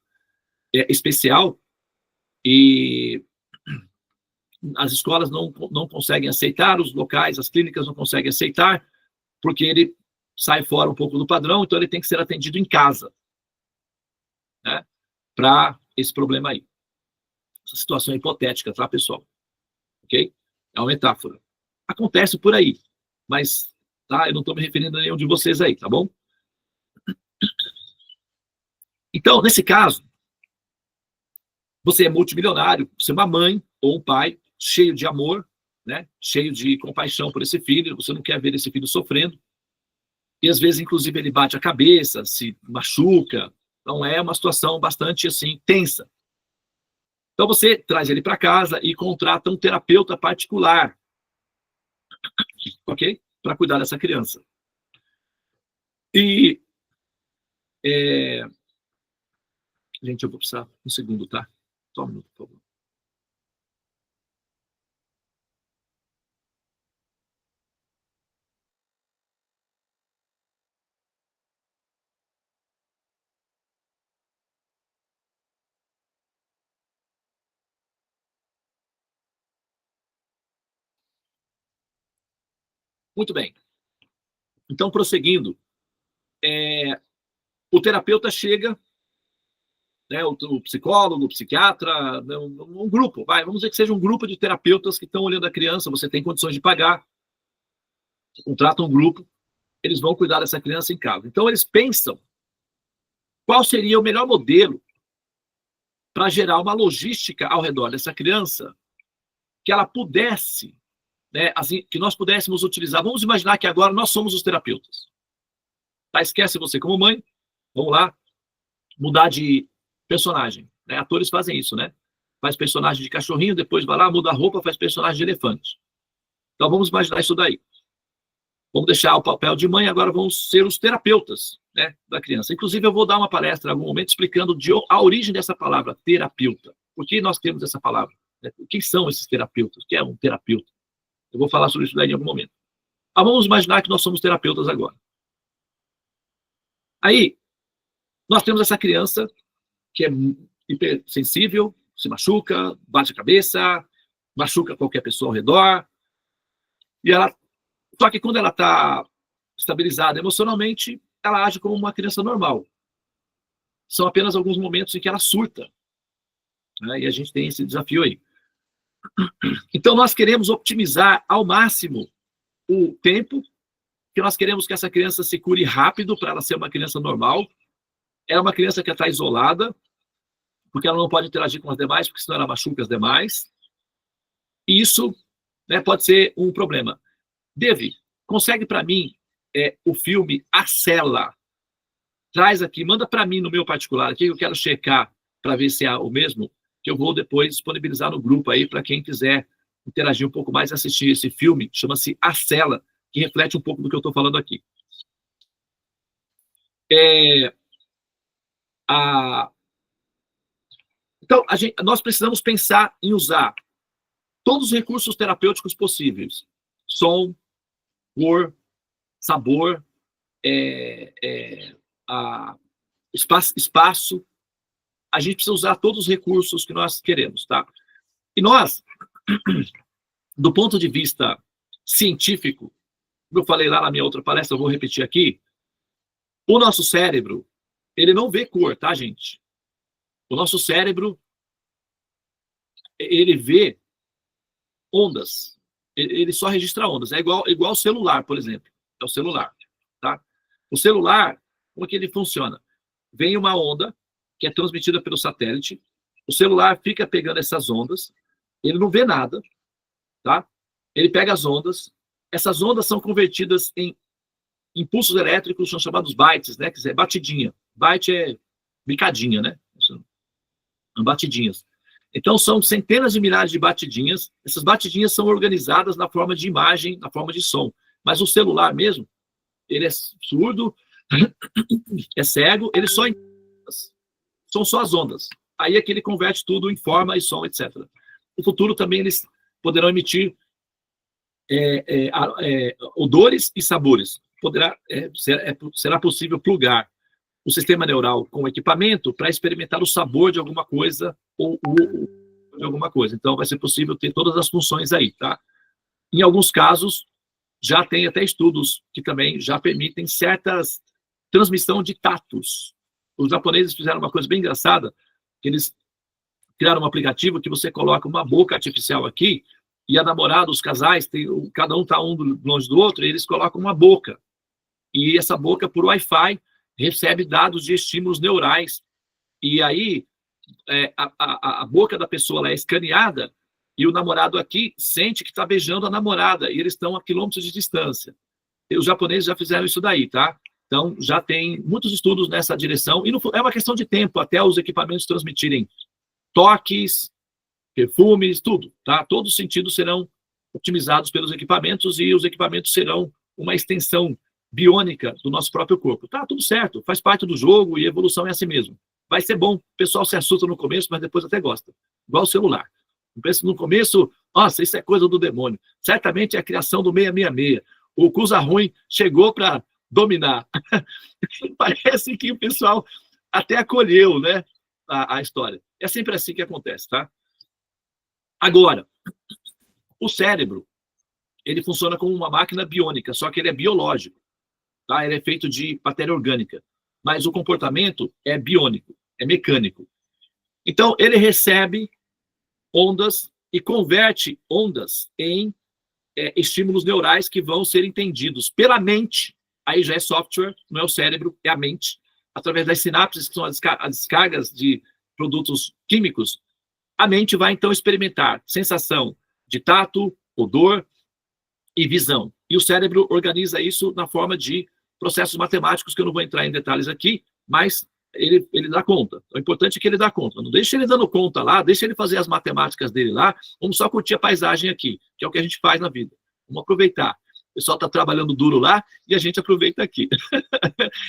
especial e as escolas não conseguem aceitar, os locais, as clínicas não conseguem aceitar, porque ele sai fora um pouco do padrão, então ele tem que ser atendido em casa, né, para esse problema aí. Essa situação é hipotética, tá, pessoal? Ok? É uma metáfora. Acontece por aí, mas tá, eu não estou me referindo a nenhum de vocês aí, tá bom? Então, nesse caso, você é multimilionário, você é uma mãe ou um pai cheio de amor, né, cheio de compaixão por esse filho, você não quer ver esse filho sofrendo, e às vezes, inclusive, ele bate a cabeça, se machuca, então é uma situação bastante, assim, tensa. Então você traz ele para casa e contrata um terapeuta particular, ok? Para cuidar dessa criança. E, gente, eu vou precisar um segundo, tá? Só um minuto, por favor. Muito bem. Então, prosseguindo, o terapeuta chega, né, o psicólogo, o psiquiatra, um grupo, vamos dizer que seja um grupo de terapeutas que estão olhando a criança, você tem condições de pagar, você contrata um grupo, eles vão cuidar dessa criança em casa. Então, eles pensam qual seria o melhor modelo para gerar uma logística ao redor dessa criança que ela pudesse, né, assim, que nós pudéssemos utilizar. Vamos imaginar que agora nós somos os terapeutas. Tá? Esquece você como mãe, vamos lá, mudar de personagem. Né? Atores fazem isso, né? Faz personagem de cachorrinho, depois vai lá, muda a roupa, faz personagem de elefante. Então vamos imaginar isso daí. Vamos deixar o papel de mãe, agora vamos ser os terapeutas, né, da criança. Inclusive, eu vou dar uma palestra em algum momento explicando a origem dessa palavra, terapeuta. Por que nós temos essa palavra? Né? Quem são esses terapeutas? O que é um terapeuta? Eu vou falar sobre isso daí em algum momento. Mas vamos imaginar que nós somos terapeutas agora. Aí, nós temos essa criança que é hipersensível, se machuca, bate a cabeça, machuca qualquer pessoa ao redor, e ela... Só que quando ela está estabilizada emocionalmente, ela age como uma criança normal. São apenas alguns momentos em que ela surta. Né? E a gente tem esse desafio aí. Então, nós queremos optimizar ao máximo o tempo, que nós queremos que essa criança se cure rápido para ela ser uma criança normal. Ela é uma criança que está isolada, porque ela não pode interagir com as demais, porque senão ela machuca as demais. E isso, né, pode ser um problema. Devi, consegue para mim o filme A Cela? Traz aqui, manda para mim no meu particular aqui, eu quero checar para ver se é o mesmo, que eu vou depois disponibilizar no grupo aí para quem quiser interagir um pouco mais e assistir esse filme, chama-se A Cela, que reflete um pouco do que eu estou falando aqui. Então, nós precisamos pensar em usar todos os recursos terapêuticos possíveis. Som, cor, sabor, espaço. A gente precisa usar todos os recursos que nós queremos, tá? E nós, do ponto de vista científico, como eu falei lá na minha outra palestra, eu vou repetir aqui, o nosso cérebro, ele não vê cor, tá, gente? O nosso cérebro, ele vê ondas. Ele só registra ondas. É igual o celular, por exemplo. É o celular, tá? O celular, como é que ele funciona? Vem uma onda que é transmitida pelo satélite. O celular fica pegando essas ondas. Ele não vê nada, tá? Ele pega as ondas. Essas ondas são convertidas em impulsos elétricos, são chamados bytes, né? Quer dizer, batidinha. Byte é bicadinha, né? São batidinhas. Então, são centenas de milhares de batidinhas. Essas batidinhas são organizadas na forma de imagem, na forma de som. Mas o celular mesmo, ele é surdo, é cego, ele só... São só as ondas. Aí é que ele converte tudo em forma e som, etc. No futuro também eles poderão emitir odores e sabores. Será possível plugar o sistema neural com o equipamento para experimentar o sabor de alguma coisa ou de alguma coisa. Então, vai ser possível ter todas as funções aí, tá? Em alguns casos, já tem até estudos que também já permitem certas transmissão de tatos. Os japoneses fizeram uma coisa bem engraçada, que eles criaram um aplicativo que você coloca uma boca artificial aqui, e a namorada, os casais, cada um está longe do outro, e eles colocam uma boca. E essa boca, por Wi-Fi, recebe dados de estímulos neurais. E aí, a boca da pessoa ela é escaneada, e o namorado aqui sente que está beijando a namorada, e eles estão a quilômetros de distância. E os japoneses já fizeram isso daí, tá? Então, já tem muitos estudos nessa direção, e é uma questão de tempo até os equipamentos transmitirem toques, perfumes, tudo, tá? Todos os sentidos serão optimizados pelos equipamentos, e os equipamentos serão uma extensão biônica do nosso próprio corpo. Tá tudo certo, faz parte do jogo, e a evolução é assim mesmo. Vai ser bom, o pessoal se assusta no começo, mas depois até gosta. Igual o celular. No começo, nossa, isso é coisa do demônio. Certamente é a criação do 666. O coisa ruim chegou para dominar. Parece que o pessoal até acolheu, né, a história. É sempre assim que acontece, tá? Agora, o cérebro, ele funciona como uma máquina biônica, só que ele é biológico, tá? Ele é feito de matéria orgânica, mas o comportamento é biônico, é mecânico. Então, ele recebe ondas e converte ondas em estímulos neurais que vão ser entendidos pela mente. Aí já é software, não é o cérebro, é a mente. Através das sinapses, que são as descargas de produtos químicos, a mente vai, então, experimentar sensação de tato, odor e visão. E o cérebro organiza isso na forma de processos matemáticos, que eu não vou entrar em detalhes aqui, mas ele dá conta. O importante é que ele dá conta. Não deixa ele dando conta lá, deixa ele fazer as matemáticas dele lá, vamos só curtir a paisagem aqui, que é o que a gente faz na vida. Vamos aproveitar. O pessoal está trabalhando duro lá e a gente aproveita aqui.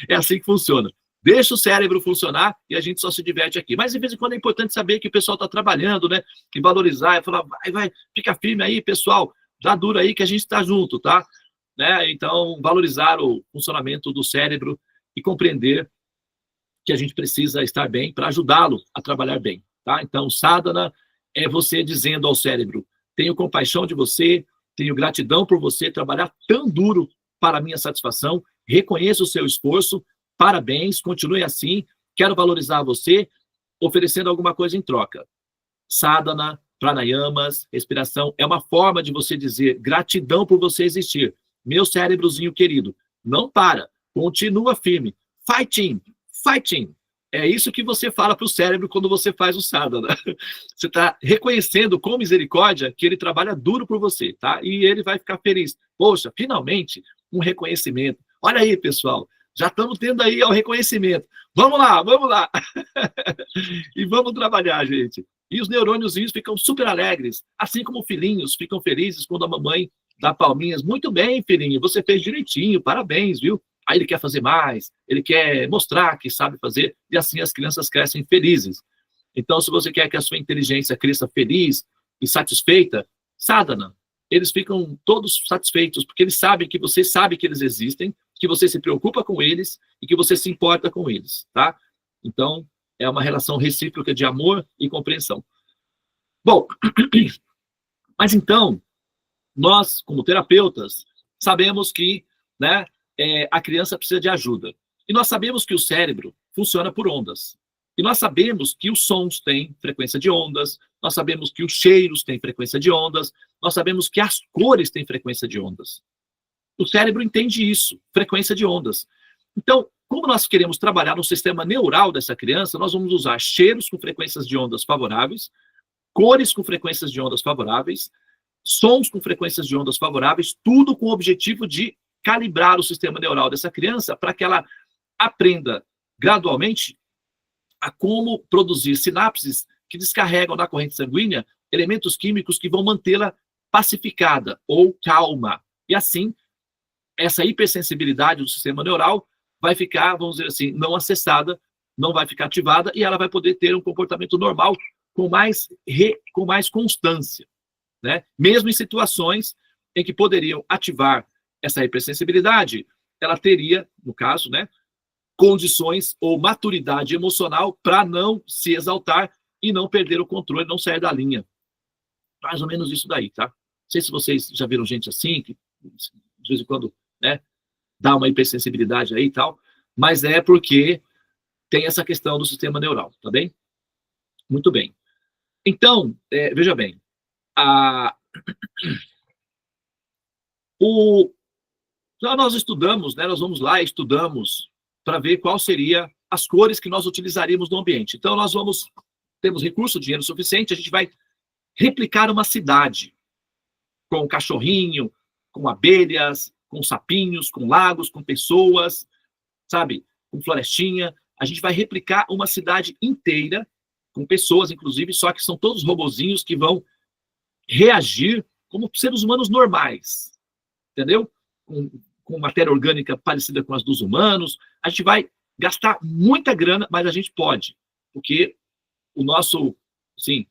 É assim que funciona. Deixa o cérebro funcionar e a gente só se diverte aqui. Mas, de vez em quando, é importante saber que o pessoal está trabalhando, né? E valorizar, e falar, vai, fica firme aí, pessoal, dá duro aí que a gente está junto, tá? Né? Então, valorizar o funcionamento do cérebro e compreender que a gente precisa estar bem para ajudá-lo a trabalhar bem, tá? Então, sadhana é você dizendo ao cérebro, tenho compaixão de você, tenho gratidão por você trabalhar tão duro para a minha satisfação, reconheço o seu esforço, parabéns, continue assim, quero valorizar você, oferecendo alguma coisa em troca. Sadhana, pranayamas, respiração, é uma forma de você dizer gratidão por você existir. Meu cérebrozinho querido, não para, continua firme, fighting. É isso que você fala para o cérebro quando você faz o sadhana. Você está reconhecendo com misericórdia que ele trabalha duro por você, tá? E ele vai ficar feliz. Poxa, finalmente, um reconhecimento. Olha aí, pessoal, já estamos tendo aí o reconhecimento. Vamos lá. E vamos trabalhar, gente. E os neurôniozinhos ficam super alegres, assim como filhinhos ficam felizes quando a mamãe dá palminhas. Muito bem, filhinho, você fez direitinho, parabéns, viu? Aí ele quer fazer mais, ele quer mostrar que sabe fazer, e assim as crianças crescem felizes. Então, se você quer que a sua inteligência cresça feliz e satisfeita, sadhana, eles ficam todos satisfeitos, porque eles sabem que você sabe que eles existem, que você se preocupa com eles e que você se importa com eles, tá? Então, é uma relação recíproca de amor e compreensão. Bom, mas então, nós, como terapeutas, sabemos que, né, a criança precisa de ajuda. E nós sabemos que o cérebro funciona por ondas. E nós sabemos que os sons têm frequência de ondas, nós sabemos que os cheiros têm frequência de ondas, nós sabemos que as cores têm frequência de ondas. O cérebro entende isso, frequência de ondas. Então, como nós queremos trabalhar no sistema neural dessa criança, nós vamos usar cheiros com frequências de ondas favoráveis, cores com frequências de ondas favoráveis, sons com frequências de ondas favoráveis, tudo com o objetivo de calibrar o sistema neural dessa criança para que ela aprenda gradualmente a como produzir sinapses que descarregam na corrente sanguínea elementos químicos que vão mantê-la pacificada ou calma. E assim, essa hipersensibilidade do sistema neural vai ficar, vamos dizer assim, não acessada, não vai ficar ativada e ela vai poder ter um comportamento normal com mais constância, né? Mesmo em situações em que poderiam ativar essa hipersensibilidade, ela teria, no caso, né, condições ou maturidade emocional para não se exaltar e não perder o controle, não sair da linha. Mais ou menos isso daí, tá? Não sei se vocês já viram gente assim, que de vez em quando, né, dá uma hipersensibilidade aí e tal, mas é porque tem essa questão do sistema neural, tá bem? Muito bem. Então, veja bem, nós estudamos, né, nós vamos lá e estudamos para ver qual seria as cores que nós utilizaríamos no ambiente. Então, temos recurso, dinheiro suficiente, a gente vai replicar uma cidade com cachorrinho, com abelhas, com sapinhos, com lagos, com pessoas, sabe, com florestinha. A gente vai replicar uma cidade inteira, com pessoas, inclusive, só que são todos robozinhos que vão reagir como seres humanos normais, entendeu? Com matéria orgânica parecida com as dos humanos. A gente vai gastar muita grana, mas a gente pode, porque o nosso, assim,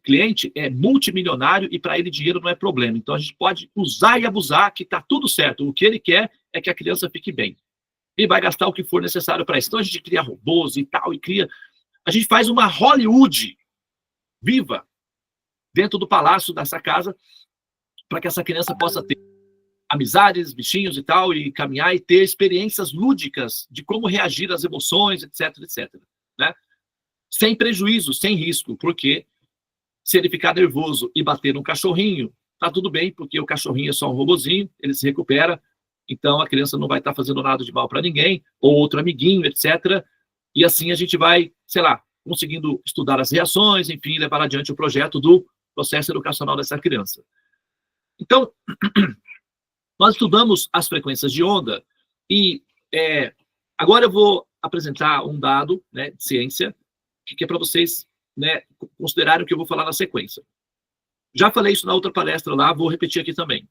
cliente é multimilionário e para ele dinheiro não é problema. Então a gente pode usar e abusar que está tudo certo. O que ele quer é que a criança fique bem. E vai gastar o que for necessário para isso. Então a gente cria robôs e tal, a gente faz uma Hollywood viva dentro do palácio dessa casa para que essa criança possa ter amizades, bichinhos e tal, e caminhar e ter experiências lúdicas de como reagir às emoções, etc, etc, né? Sem prejuízo, sem risco, porque se ele ficar nervoso e bater num cachorrinho, tá tudo bem, porque o cachorrinho é só um robozinho, ele se recupera, então a criança não vai estar fazendo nada de mal para ninguém, ou outro amiguinho, etc. E assim a gente vai, sei lá, conseguindo estudar as reações, enfim, levar adiante o projeto do processo educacional dessa criança. Então, nós estudamos as frequências de onda e agora eu vou apresentar um dado, né, de ciência, que é para vocês, né, considerarem o que eu vou falar na sequência. Já falei isso na outra palestra lá, vou repetir aqui também.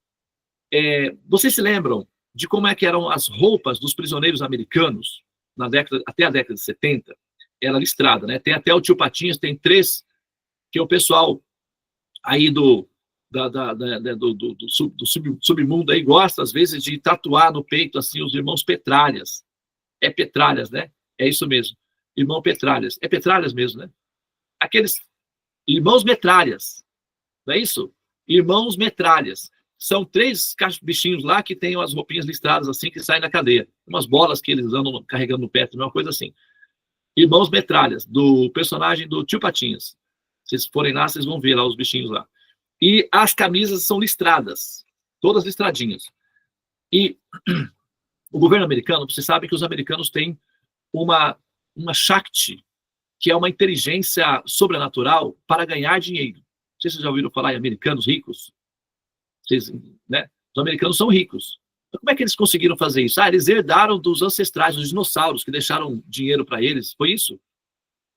Vocês se lembram de como é que eram as roupas dos prisioneiros americanos até a década de 70? Era listrada, né? Tem até o Tio Patinhas, tem 3, que o pessoal aí do submundo aí gosta, às vezes, de tatuar no peito, assim, os irmãos Petralhas. É Petralhas, né? É isso mesmo. Irmão Petralhas. É Petralhas mesmo, né? Aqueles irmãos Metralhas. Não é isso? Irmãos Metralhas. São 3 bichinhos lá que têm umas roupinhas listradas assim, que saem da cadeia. Umas bolas que eles andam carregando no pé, uma coisa assim. Irmãos Metralhas, do personagem do Tio Patinhas. Se vocês forem lá, vocês vão ver lá os bichinhos lá. E as camisas são listradas. Todas listradinhas. E o governo americano, vocês sabem que os americanos têm uma Shakti, que é uma inteligência sobrenatural para ganhar dinheiro. Não sei se vocês já ouviram falar em americanos ricos. Vocês, né? Os americanos são ricos. Então, como é que eles conseguiram fazer isso? Eles herdaram dos ancestrais, dos dinossauros, que deixaram dinheiro para eles. Foi isso?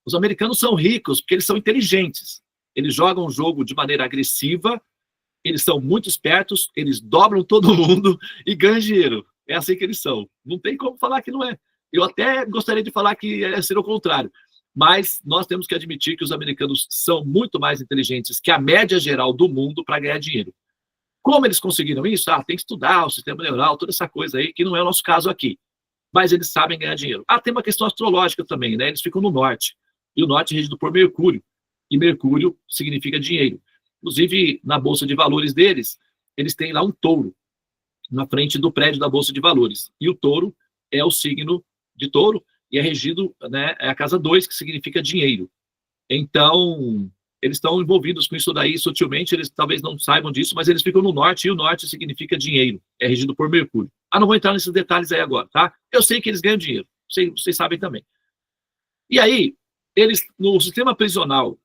Os americanos são ricos porque eles são inteligentes. Eles jogam o jogo de maneira agressiva, eles são muito espertos, eles dobram todo mundo e ganham dinheiro. É assim que eles são. Não tem como falar que não é. Eu até gostaria de falar que ser o contrário. Mas nós temos que admitir que os americanos são muito mais inteligentes que a média geral do mundo para ganhar dinheiro. Como eles conseguiram isso? Tem que estudar o sistema neural, toda essa coisa aí, que não é o nosso caso aqui. Mas eles sabem ganhar dinheiro. Tem uma questão astrológica também, né? Eles ficam no norte. E o norte é regido por Mercúrio. E Mercúrio significa dinheiro. Inclusive, na Bolsa de Valores deles, eles têm lá um touro na frente do prédio da Bolsa de Valores. E o touro é o signo de touro e é regido, né, é a casa 2, que significa dinheiro. Então, eles estão envolvidos com isso daí sutilmente, eles talvez não saibam disso, mas eles ficam no norte, e o norte significa dinheiro, é regido por Mercúrio. Não vou entrar nesses detalhes aí agora, tá? Eu sei que eles ganham dinheiro, vocês sabem também. E aí, eles, no sistema prisional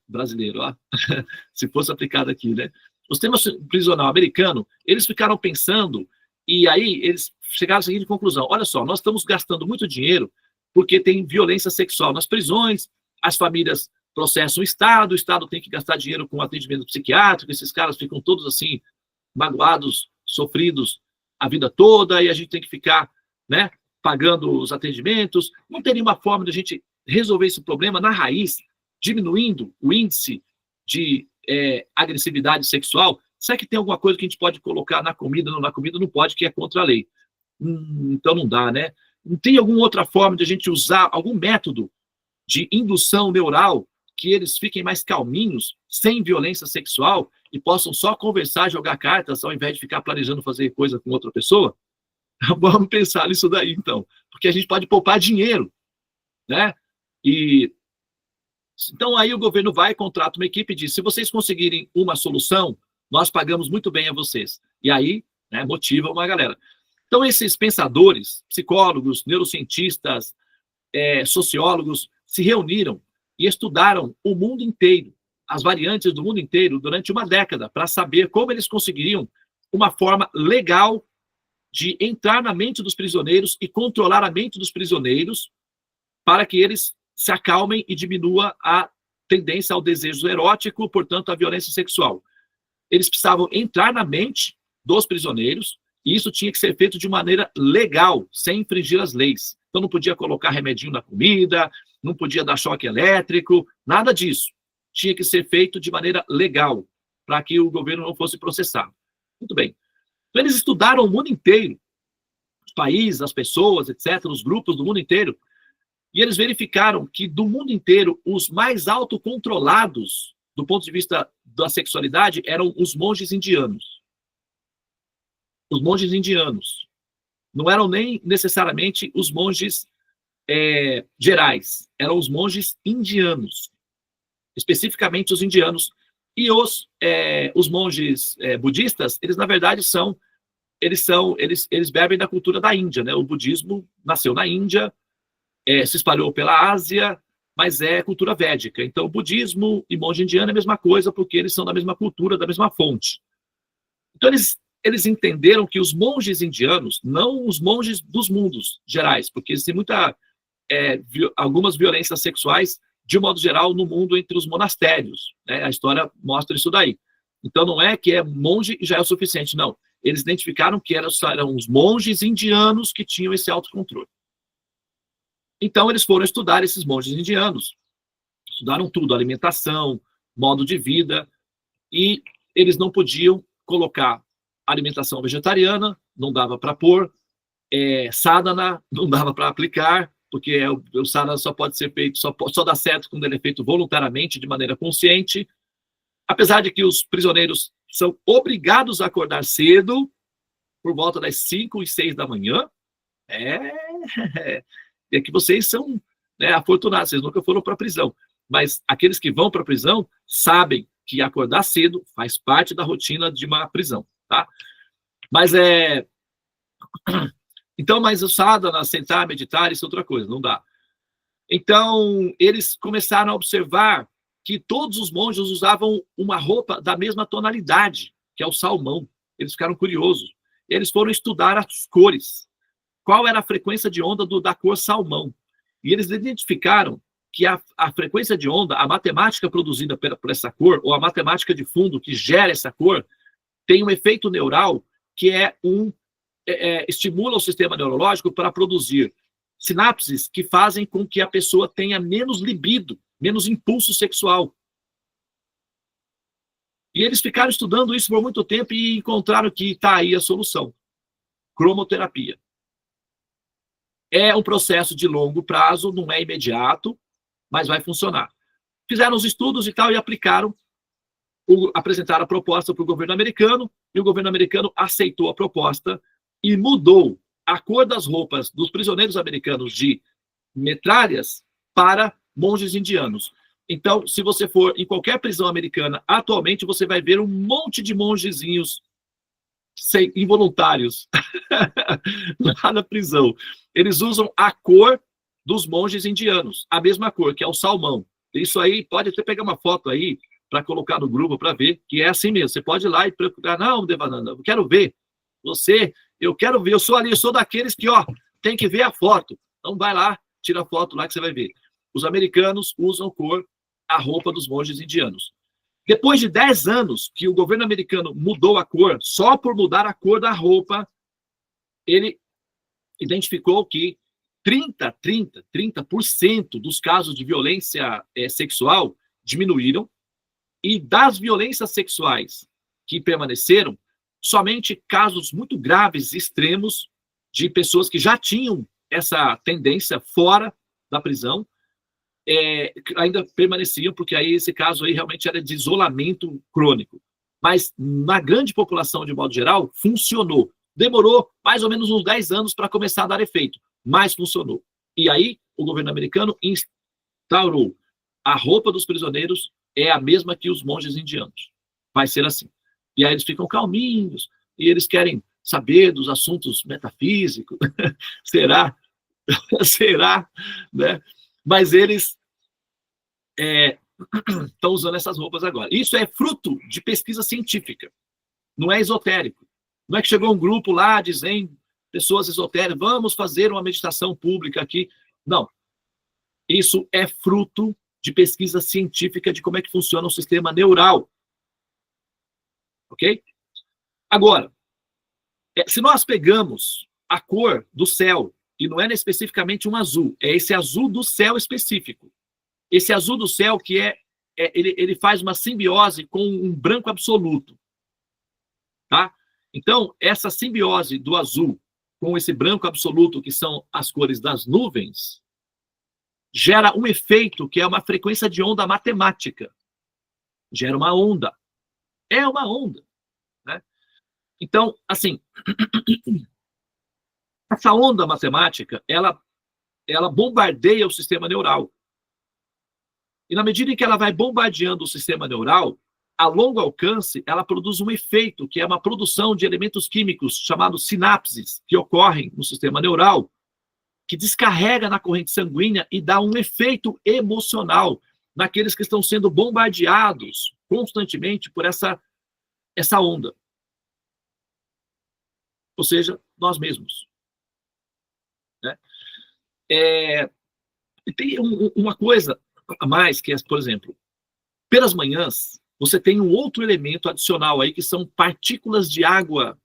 brasileiro, se fosse aplicado aqui, né? O sistema prisional americano, eles ficaram pensando, e aí eles chegaram à seguinte conclusão: olha só, nós estamos gastando muito dinheiro porque tem violência sexual nas prisões, as famílias processam o Estado tem que gastar dinheiro com atendimento psiquiátrico, esses caras ficam todos assim, magoados, sofridos a vida toda, e a gente tem que ficar, né, pagando os atendimentos. Não tem nenhuma forma de a gente resolver esse problema na raiz, diminuindo o índice de agressividade sexual? Será que tem alguma coisa que a gente pode colocar na comida? Não, na comida não pode, que é contra a lei. Então não dá, né? Não tem alguma outra forma de a gente usar algum método de indução neural que eles fiquem mais calminhos, sem violência sexual, e possam só conversar, jogar cartas, ao invés de ficar planejando fazer coisa com outra pessoa, vamos pensar nisso daí, então. Porque a gente pode poupar dinheiro, né? E então aí o governo vai, contrata uma equipe e diz, se vocês conseguirem uma solução, nós pagamos muito bem a vocês. E aí, né, motiva uma galera. Então esses pensadores, psicólogos, neurocientistas, sociólogos, se reuniram e estudaram o mundo inteiro, as variantes do mundo inteiro, durante uma década, para saber como eles conseguiriam uma forma legal de entrar na mente dos prisioneiros e controlar a mente dos prisioneiros para que eles se acalmem e diminua a tendência ao desejo erótico, portanto, à violência sexual. Eles precisavam entrar na mente dos prisioneiros e isso tinha que ser feito de maneira legal, sem infringir as leis. Então, não podia colocar remedinho na comida, não podia dar choque elétrico, nada disso. Tinha que ser feito de maneira legal, para que o governo não fosse processado. Muito bem. Então, eles estudaram o mundo inteiro, os países, as pessoas, etc., os grupos do mundo inteiro, e eles verificaram que, do mundo inteiro, os mais autocontrolados, do ponto de vista da sexualidade, eram os monges indianos. Os monges indianos. Não eram nem necessariamente os monges gerais, eram os monges indianos. Especificamente os indianos. E os monges budistas, eles, na verdade, eles bebem da cultura da Índia, né? O budismo nasceu na Índia, se espalhou pela Ásia, mas é cultura védica. Então, budismo e monge indiano é a mesma coisa, porque eles são da mesma cultura, da mesma fonte. Então, eles entenderam que os monges indianos, não os monges dos mundos gerais, porque existem algumas violências sexuais, de um modo geral, no mundo entre os monastérios, né? A história mostra isso daí. Então, não é que é monge e já é o suficiente, não. Eles identificaram que eram os monges indianos que tinham esse autocontrole. Então, eles foram estudar esses monges indianos. Estudaram tudo, alimentação, modo de vida, e eles não podiam colocar alimentação vegetariana, não dava para pôr, sadhana, não dava para aplicar, porque o sadhana só pode ser feito, só dá certo quando ele é feito voluntariamente, de maneira consciente. Apesar de que os prisioneiros são obrigados a acordar cedo, por volta das 5 e 6 da manhã, é que vocês são, né, afortunados, vocês nunca foram para a prisão. Mas aqueles que vão para a prisão sabem que acordar cedo faz parte da rotina de uma prisão, tá? Mas então, mas o sadhana, sentar, meditar, isso é outra coisa, não dá. Então, eles começaram a observar que todos os monges usavam uma roupa da mesma tonalidade, que é o salmão. Eles ficaram curiosos. Eles foram estudar as cores. Qual era a frequência de onda da cor salmão? E eles identificaram que a frequência de onda, a matemática produzida por essa cor, ou a matemática de fundo que gera essa cor, tem um efeito neural que estimula o sistema neurológico para produzir sinapses que fazem com que a pessoa tenha menos libido, menos impulso sexual. E eles ficaram estudando isso por muito tempo e encontraram que está aí a solução. Cromoterapia. É um processo de longo prazo, não é imediato, mas vai funcionar. Fizeram os estudos e tal e aplicaram, apresentaram a proposta para o governo americano, e o governo americano aceitou a proposta e mudou a cor das roupas dos prisioneiros americanos de metralhas para monges indianos. Então, se você for em qualquer prisão americana, atualmente você vai ver um monte de mongezinhos involuntários lá na prisão. Eles usam a cor dos monges indianos, a mesma cor, que é o salmão. Isso aí, pode até pegar uma foto aí para colocar no grupo para ver, que é assim mesmo. Você pode ir lá e procurar, não, Devananda, eu quero ver. Eu quero ver, eu sou daqueles que, tem que ver a foto. Então vai lá, tira a foto lá que você vai ver. Os americanos usam a roupa dos monges indianos. Depois de 10 anos que o governo americano mudou a cor, só por mudar a cor da roupa, ele identificou que 30% dos casos de violência sexual diminuíram, e das violências sexuais que permaneceram, somente casos muito graves, extremos, de pessoas que já tinham essa tendência fora da prisão, ainda permaneciam, porque aí esse caso aí realmente era de isolamento crônico. Mas na grande população, de modo geral, funcionou. Demorou mais ou menos uns 10 anos para começar a dar efeito, mas funcionou. E aí, o governo americano instaurou: a roupa dos prisioneiros é a mesma que os monges indianos. Vai ser assim. E aí eles ficam calminhos, e eles querem saber dos assuntos metafísicos. Será? Será? Né? Mas eles estão usando essas roupas agora. Isso é fruto de pesquisa científica. Não é esotérico. Não é que chegou um grupo lá dizendo, pessoas esotéricas, vamos fazer uma meditação pública aqui. Não. Isso é fruto de pesquisa científica de como é que funciona o sistema neural. Ok? Agora, se nós pegamos a cor do céu, e não é especificamente um azul, é esse azul do céu específico. Esse azul do céu que ele faz uma simbiose com um branco absoluto. Tá? Então, essa simbiose do azul com esse branco absoluto, que são as cores das nuvens, gera um efeito que é uma frequência de onda matemática. Gera uma onda. É uma onda. Né? Então, assim, essa onda matemática, ela bombardeia o sistema neural. E na medida em que ela vai bombardeando o sistema neural, a longo alcance, ela produz um efeito, que é uma produção de elementos químicos chamados sinapses, que ocorrem no sistema neural, que descarrega na corrente sanguínea e dá um efeito emocional naqueles que estão sendo bombardeados constantemente por essa onda. Ou seja, nós mesmos. Né? E tem uma coisa a mais, que é, por exemplo, pelas manhãs, você tem um outro elemento adicional aí, que são partículas de água.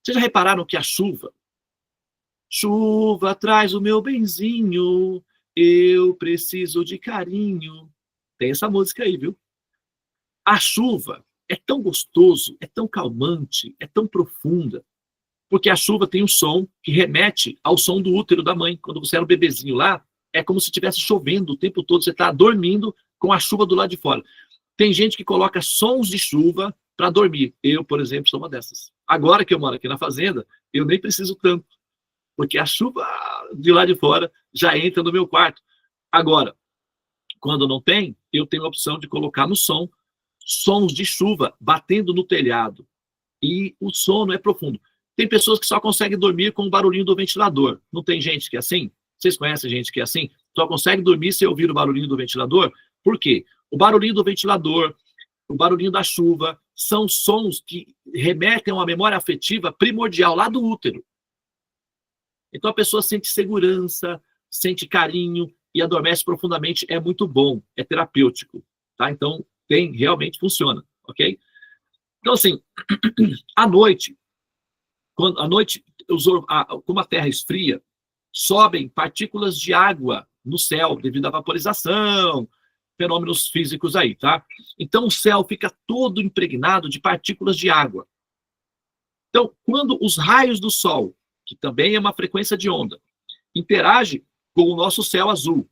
Vocês já repararam que a chuva traz o meu benzinho, eu preciso de carinho. Tem essa música aí, viu? A chuva é tão gostoso, é tão calmante, é tão profunda, porque a chuva tem um som que remete ao som do útero da mãe. Quando você era um bebezinho lá, é como se estivesse chovendo o tempo todo, você está dormindo com a chuva do lado de fora. Tem gente que coloca sons de chuva para dormir. Eu, por exemplo, sou uma dessas. Agora que eu moro aqui na fazenda, eu nem preciso tanto, porque a chuva de lá de fora já entra no meu quarto. Agora, quando não tem, eu tenho a opção de colocar no som sons de chuva batendo no telhado. E o sono é profundo. Tem pessoas que só conseguem dormir com o barulhinho do ventilador. Não tem gente que é assim? Vocês conhecem gente que é assim? Só consegue dormir se ouvir o barulhinho do ventilador? Por quê? O barulhinho do ventilador, o barulhinho da chuva, são sons que remetem a uma memória afetiva primordial lá do útero. Então a pessoa sente segurança, sente carinho e adormece profundamente. É muito bom, é terapêutico. Tá? Então, realmente funciona. Ok? Então, assim, à noite, como a Terra esfria, sobem partículas de água no céu devido à vaporização, fenômenos físicos aí, tá? Então o céu fica todo impregnado de partículas de água. Então, quando os raios do Sol, que também é uma frequência de onda, interagem com o nosso céu azul,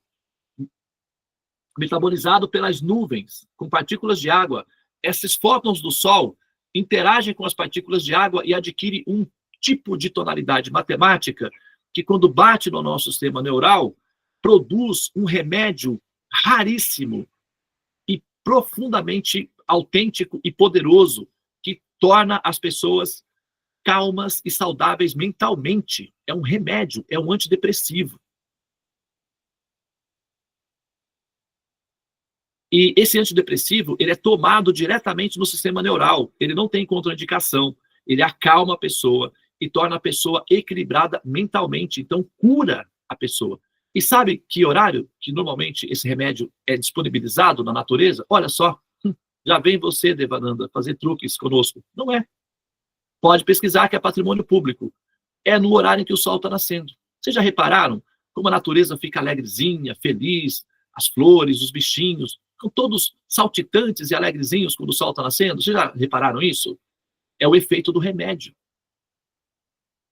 metabolizado pelas nuvens, com partículas de água, esses fótons do Sol interagem com as partículas de água e adquirem um tipo de tonalidade matemática que, quando bate no nosso sistema neural, produz um remédio raríssimo e profundamente autêntico e poderoso que torna as pessoas calmas e saudáveis mentalmente. É um remédio, é um antidepressivo. E esse antidepressivo, ele é tomado diretamente no sistema neural. Ele não tem contraindicação. Ele acalma a pessoa e torna a pessoa equilibrada mentalmente. Então, cura a pessoa. E sabe que horário que normalmente esse remédio é disponibilizado na natureza? Olha só, já vem você, Devananda, fazer truques conosco. Não é. Pode pesquisar, que é patrimônio público. É no horário em que o sol está nascendo. Vocês já repararam como a natureza fica alegrezinha, feliz, as flores, os bichinhos, ficam todos saltitantes e alegrezinhos quando o sol está nascendo? Vocês já repararam isso? É o efeito do remédio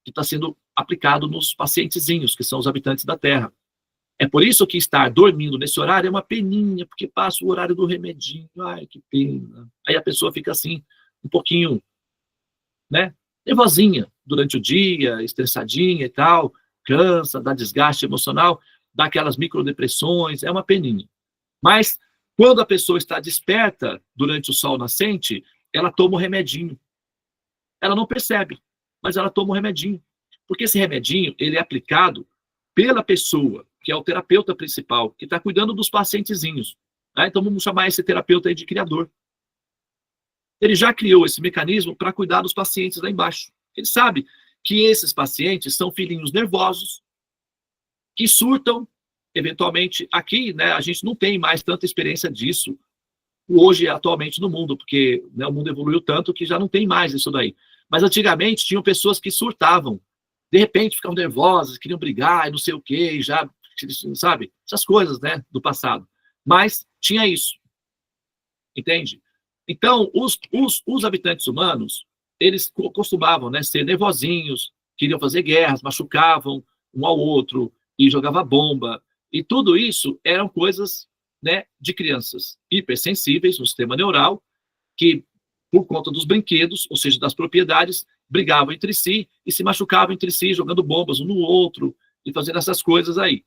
que está sendo aplicado nos pacientezinhos, que são os habitantes da Terra. É por isso que estar dormindo nesse horário é uma peninha, porque passa o horário do remedinho. Ai, que pena. Aí a pessoa fica assim, um pouquinho, né, nervosinha durante o dia, estressadinha e tal, cansa, dá desgaste emocional, dá aquelas microdepressões, é uma peninha. Mas, quando a pessoa está desperta durante o sol nascente, ela toma o remedinho. Ela não percebe, mas ela toma o remedinho. Porque esse remedinho, ele é aplicado pela pessoa, que é o terapeuta principal, que está cuidando dos pacientezinhos. Né? Então, vamos chamar esse terapeuta aí de criador. Ele já criou esse mecanismo para cuidar dos pacientes lá embaixo. Ele sabe que esses pacientes são filhinhos nervosos, que surtam, eventualmente, aqui, né, a gente não tem mais tanta experiência disso hoje, atualmente, no mundo, porque, né, o mundo evoluiu tanto que já não tem mais isso daí. Mas, antigamente, tinham pessoas que surtavam, de repente, ficavam nervosas, queriam brigar, e não sei o quê, e já, sabe, essas coisas, né, do passado. Mas tinha isso, entende? Então, os habitantes humanos, eles costumavam, né, ser nervosinhos, queriam fazer guerras, machucavam um ao outro, e jogava bomba, e tudo isso eram coisas, né, de crianças hipersensíveis no sistema neural, que, por conta dos brinquedos, ou seja, das propriedades, brigavam entre si e se machucavam entre si, jogando bombas um no outro e fazendo essas coisas aí.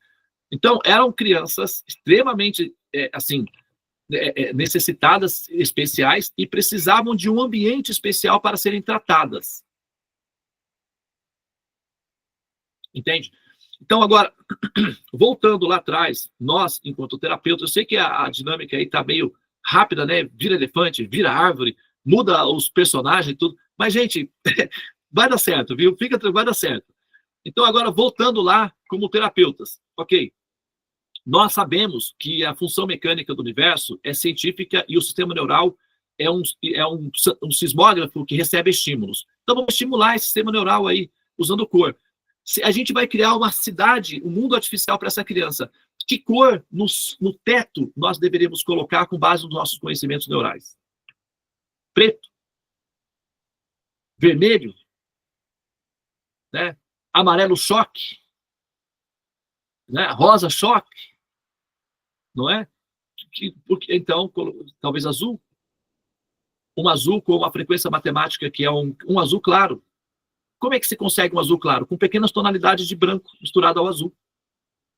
Então, eram crianças extremamente, assim, necessitadas, especiais, e precisavam de um ambiente especial para serem tratadas. Entende? Então, agora, voltando lá atrás, nós, enquanto terapeutas, eu sei que a dinâmica aí está meio rápida, né? Vira elefante, vira árvore, muda os personagens e tudo. Mas, gente, vai dar certo, viu? Fica tranquilo, vai dar certo. Então, agora, voltando lá como terapeutas, ok? Nós sabemos que a função mecânica do universo é científica e o sistema neural é um sismógrafo que recebe estímulos. Então, vamos estimular esse sistema neural aí, usando cor. A gente vai criar uma cidade, um mundo artificial para essa criança. Que cor no teto nós deveríamos colocar com base nos nossos conhecimentos neurais? Preto? Vermelho? Né? Amarelo choque? Né? Rosa choque? Não é? Então, talvez azul. Um azul com uma frequência matemática que é um azul claro. Como é que se consegue um azul claro? Com pequenas tonalidades de branco misturado ao azul.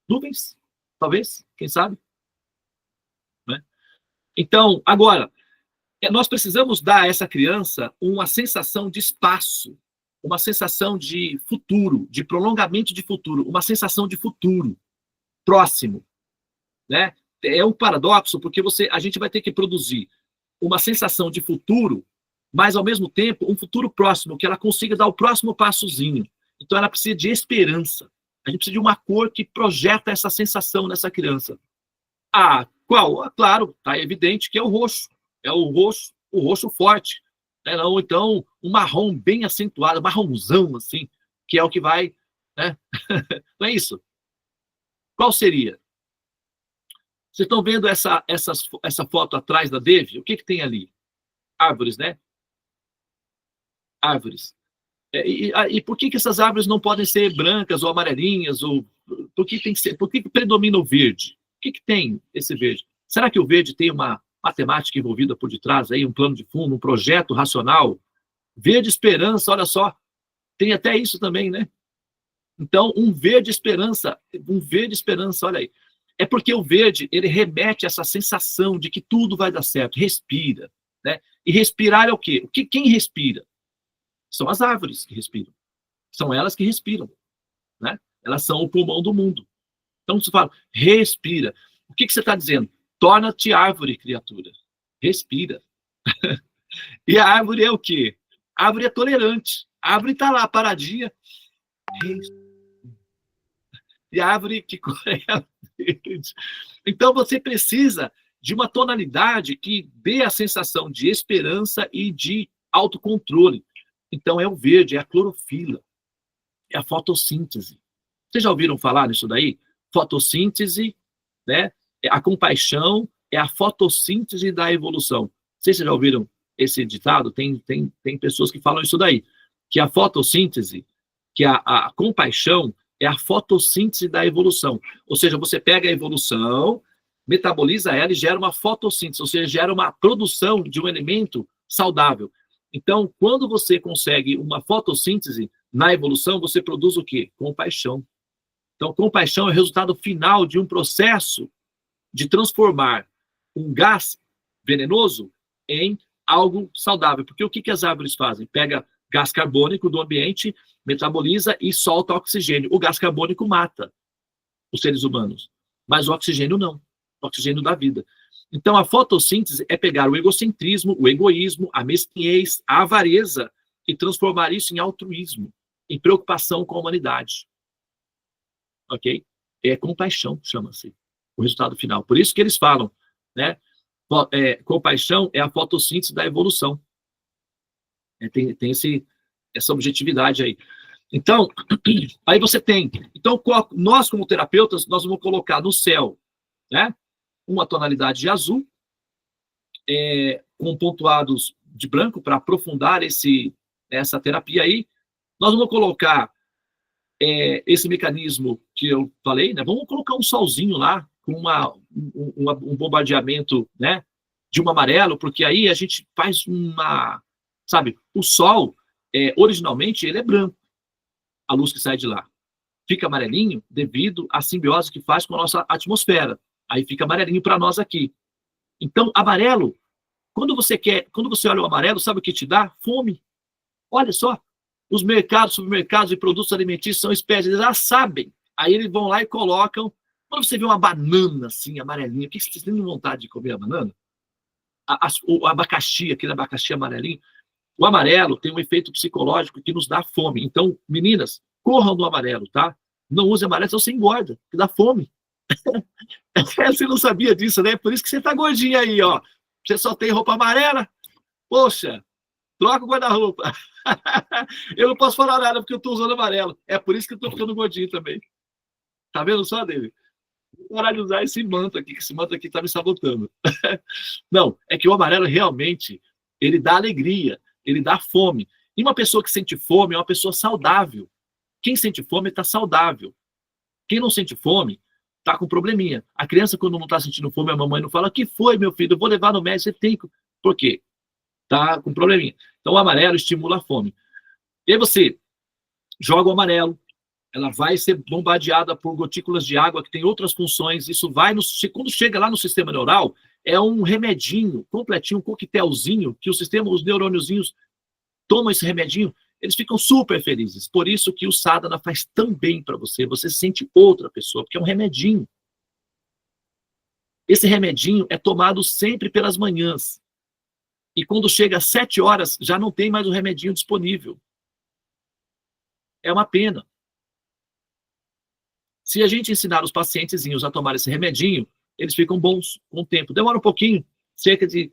Nuvens, talvez, quem sabe? Né? Então, agora, nós precisamos dar a essa criança uma sensação de espaço, uma sensação de futuro, de prolongamento de futuro, uma sensação de futuro próximo. Né? É um paradoxo, porque a gente vai ter que produzir uma sensação de futuro, mas, ao mesmo tempo, um futuro próximo, que ela consiga dar o próximo passozinho. Então, ela precisa de esperança. A gente precisa de uma cor que projeta essa sensação nessa criança. Qual? Claro, está evidente que é o roxo. É o roxo forte. Né? Ou então, um marrom bem acentuado, marronzão, assim, que é o que vai... Né? Não é isso? Qual seria? Vocês estão vendo essa foto atrás da Devi? O que tem ali? Árvores, né? Árvores. E por que essas árvores não podem ser brancas ou amarelinhas? Por que predomina o verde? O que tem esse verde? Será que o verde tem uma matemática envolvida por detrás, aí, um plano de fundo, um projeto racional? Verde esperança, olha só. Tem até isso também, né? Então, um verde esperança, olha aí. É porque o verde, ele remete a essa sensação de que tudo vai dar certo. Respira, né? E respirar é o quê? Quem respira? São as árvores que respiram. São elas que respiram, né? Elas são o pulmão do mundo. Então, você fala, respira. O que você está dizendo? Torna-te árvore, criatura. Respira. E a árvore é o quê? A árvore é tolerante. A árvore está lá, paradinha. E a árvore que é verde. Então, você precisa de uma tonalidade que dê a sensação de esperança e de autocontrole. Então, é o verde, é a clorofila, é a fotossíntese. Vocês já ouviram falar nisso daí? Fotossíntese, né? A compaixão é a fotossíntese da evolução. Vocês já ouviram esse ditado? Tem pessoas que falam isso daí, que a fotossíntese, que a compaixão é a fotossíntese da evolução. Ou seja, você pega a evolução, metaboliza ela e gera uma fotossíntese, ou seja, gera uma produção de um elemento saudável. Então, quando você consegue uma fotossíntese na evolução, você produz o quê? Compaixão. Então, compaixão é o resultado final de um processo de transformar um gás venenoso em algo saudável. Porque o que as árvores fazem? Pega gás carbônico do ambiente, metaboliza e solta oxigênio. O gás carbônico mata os seres humanos, mas o oxigênio não. O oxigênio dá vida. Então, a fotossíntese é pegar o egocentrismo, o egoísmo, a mesquinhez, a avareza e transformar isso em altruísmo, em preocupação com a humanidade. Ok? É compaixão, chama-se, o resultado final. Por isso que eles falam, né? Compaixão é a fotossíntese da evolução. Tem essa objetividade aí. Então, aí você tem. Então, nós, como terapeutas, nós vamos colocar no céu, né, uma tonalidade de azul, com pontuados de branco, para aprofundar essa terapia aí. Nós vamos colocar esse mecanismo que eu falei, né? Vamos colocar um solzinho lá, com um bombardeamento, né, de um amarelo, porque aí a gente faz sabe, o sol, originalmente, ele é branco, a luz que sai de lá. Fica amarelinho devido à simbiose que faz com a nossa atmosfera. Aí fica amarelinho para nós aqui. Então, amarelo, quando você olha o amarelo, sabe o que te dá? Fome. Olha só, os supermercados e produtos alimentícios são espécies, eles já sabem. Aí eles vão lá e colocam. Quando você vê uma banana assim, amarelinha, o que você tem vontade de comer a banana? O abacaxi, aquele abacaxi amarelinho. O amarelo tem um efeito psicológico que nos dá fome. Então, meninas, corram do amarelo, tá? Não use amarelo, senão você engorda, que dá fome. Você não sabia disso, né? Por isso que você tá gordinha aí, ó. Você só tem roupa amarela? Poxa, troca o guarda-roupa. Eu não posso falar nada porque eu tô usando amarelo. É por isso que eu tô ficando gordinho também. Tá vendo só, David? Vou parar de usar esse manto aqui, que esse manto aqui tá me sabotando. Não, é que o amarelo realmente, ele dá alegria, ele dá fome. E uma pessoa que sente fome é uma pessoa saudável. Quem sente fome está saudável. Quem não sente fome está com probleminha. A criança, quando não está sentindo fome, a mamãe não fala: "Que foi, meu filho? Eu vou levar no médico." Você tem que... Por quê? Tá com probleminha. Então, o amarelo estimula a fome. E aí você joga o amarelo, ela vai ser bombardeada por gotículas de água que tem outras funções. Isso vai, quando chega lá no sistema neural, é um remedinho completinho, um coquetelzinho, que os neurôniozinhos tomam esse remedinho, eles ficam super felizes. Por isso que o sadhana faz tão bem para você. Você se sente outra pessoa, porque é um remedinho. Esse remedinho é tomado sempre pelas manhãs. E quando chega às 7 horas, já não tem mais o remedinho disponível. É uma pena. Se a gente ensinar os pacientezinhos a tomar esse remedinho, eles ficam bons com o tempo. Demora um pouquinho, cerca de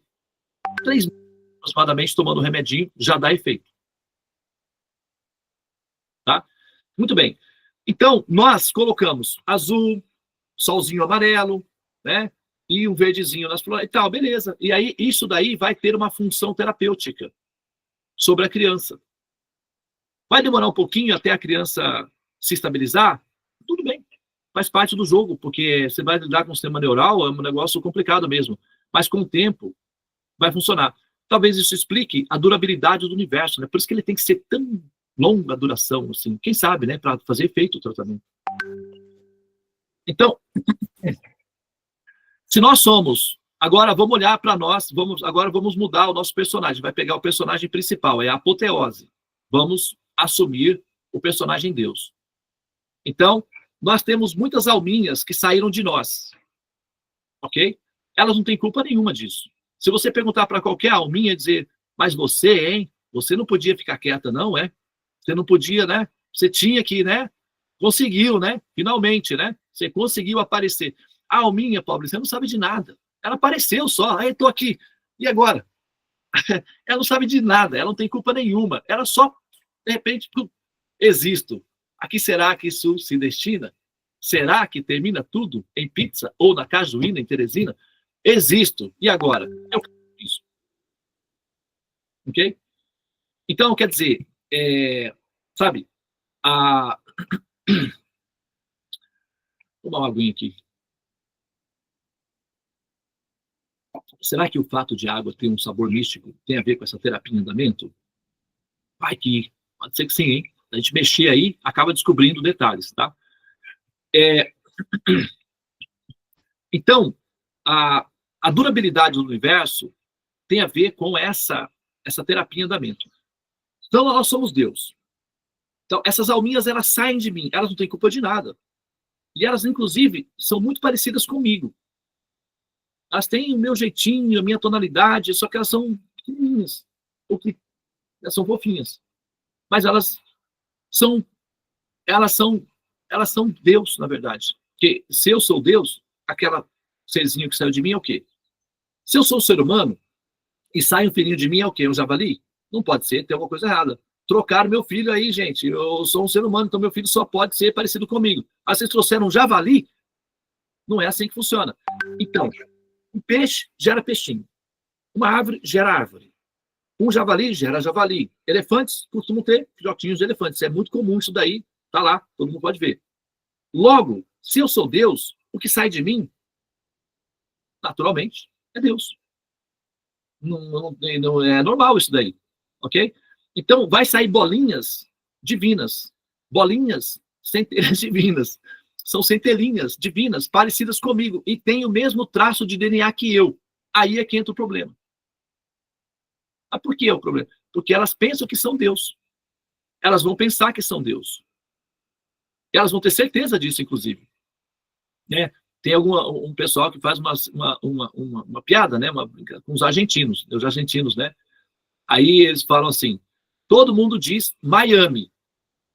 3 meses aproximadamente, tomando o remedinho, já dá efeito. Tá? Muito bem. Então, nós colocamos azul, solzinho amarelo, né? E um verdezinho nas flores e tal, beleza. E aí, isso daí vai ter uma função terapêutica sobre a criança. Vai demorar um pouquinho até a criança se estabilizar? Tudo bem. Faz parte do jogo, porque você vai lidar com o sistema neural, é um negócio complicado mesmo. Mas com o tempo, vai funcionar. Talvez isso explique a durabilidade do universo, né? Por isso que ele tem que ser tão longa duração, assim. Quem sabe, né? Para fazer efeito o tratamento. Então, se nós somos... Agora vamos olhar para nós, agora vamos mudar o nosso personagem. Vai pegar o personagem principal, é a apoteose. Vamos assumir o personagem Deus. Então, nós temos muitas alminhas que saíram de nós. Ok? Elas não têm culpa nenhuma disso. Se você perguntar para qualquer alminha, dizer: "Mas você, hein? Você não podia ficar quieta, não, é? Você não podia, né? Você tinha que, né? Conseguiu, né? Finalmente, né? Você conseguiu aparecer." A alminha, pobre, você não sabe de nada. Ela apareceu só. Aí, estou aqui. E agora? Ela não sabe de nada. Ela não tem culpa nenhuma. Ela só, de repente, existo. A que será que isso se destina? Será que termina tudo em pizza ou na cajuína, em Teresina? Existo. E agora? Eu quero isso. Ok? Então, quer dizer, sabe, vou dar uma aguinha aqui. Será que o fato de água ter um sabor místico tem a ver com essa terapia em andamento? Vai que, pode ser que sim, hein? A gente mexer aí, acaba descobrindo detalhes, tá? Então, a durabilidade do universo tem a ver com essa terapia em andamento. Então, nós somos Deus. Então, essas alminhas, elas saem de mim, elas não têm culpa de nada. E elas, inclusive, são muito parecidas comigo. Elas têm o meu jeitinho, a minha tonalidade, só que elas são pequenininhas. Elas são fofinhas. Mas elas são Deus, na verdade. Porque se eu sou Deus, aquela serzinho que saiu de mim é o quê? Se eu sou um ser humano e sai um filhinho de mim é o quê? Um javali? Não pode ser, tem alguma coisa errada. Trocaram meu filho aí, gente. Eu sou um ser humano, então meu filho só pode ser parecido comigo. Aí vocês trouxeram um javali? Não é assim que funciona. Então, um peixe gera peixinho. Uma árvore gera árvore. Um javali gera javali. Elefantes costumam ter filhotinhos de elefantes. É muito comum isso daí. Tá lá, todo mundo pode ver. Logo, se eu sou Deus, o que sai de mim, naturalmente, é Deus. Não é normal isso daí. Ok? Então, vai sair bolinhas divinas. Bolinhas, centelhas divinas. São centelhinhas divinas, parecidas comigo. E têm o mesmo traço de DNA que eu. Aí é que entra o problema. Ah, por que é o problema? Porque elas pensam que são Deus. Elas vão pensar que são Deus. Elas vão ter certeza disso, inclusive. Né? Tem um pessoal que faz uma piada, né? Com os argentinos, né? Aí eles falam assim, todo mundo diz Miami,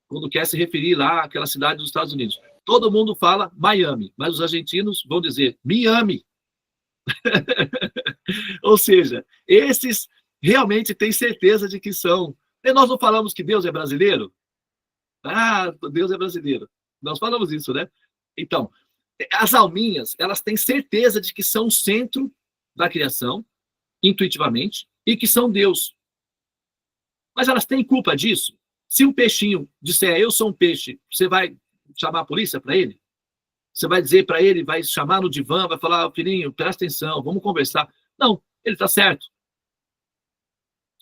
quando quer se referir lá àquela cidade dos Estados Unidos. Todo mundo fala Miami, mas os argentinos vão dizer Miami. Ou seja, esses realmente têm certeza de que são. E nós não falamos que Deus é brasileiro? Ah, Deus é brasileiro. Nós falamos isso, né? Então, as alminhas, elas têm certeza de que são o centro da criação, intuitivamente, e que são Deus. Mas elas têm culpa disso? Se um peixinho disser, eu sou um peixe, você vai chamar a polícia para ele? Você vai dizer para ele, vai chamar no divã, vai falar, filhinho, presta atenção, vamos conversar. Não, ele está certo.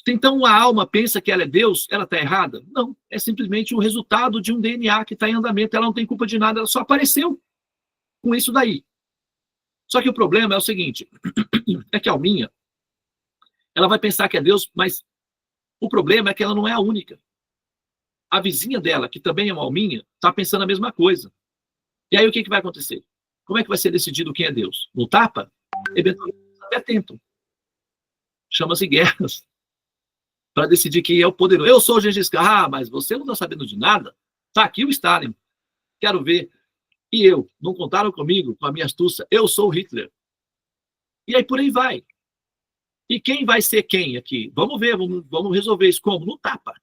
Então a alma pensa que ela é Deus, ela está errada? Não, é simplesmente o resultado de um DNA que está em andamento, ela não tem culpa de nada, ela só apareceu com isso daí. Só que o problema é o seguinte, é que a alminha, ela vai pensar que é Deus, mas o problema é que ela não é a única. A vizinha dela, que também é uma alminha, está pensando a mesma coisa. E aí o que vai acontecer? Como é que vai ser decidido quem é Deus? No tapa? Eventualmente até tentam. Chama-se guerras. Para decidir quem é o poderoso. Eu sou o Gengis Khan. Ah, mas você não está sabendo de nada? Está aqui o Stalin. Quero ver. E eu? Não contaram comigo, com a minha astúcia? Eu sou o Hitler. E aí por aí vai. E quem vai ser quem aqui? Vamos ver, vamos resolver isso como? No tapa.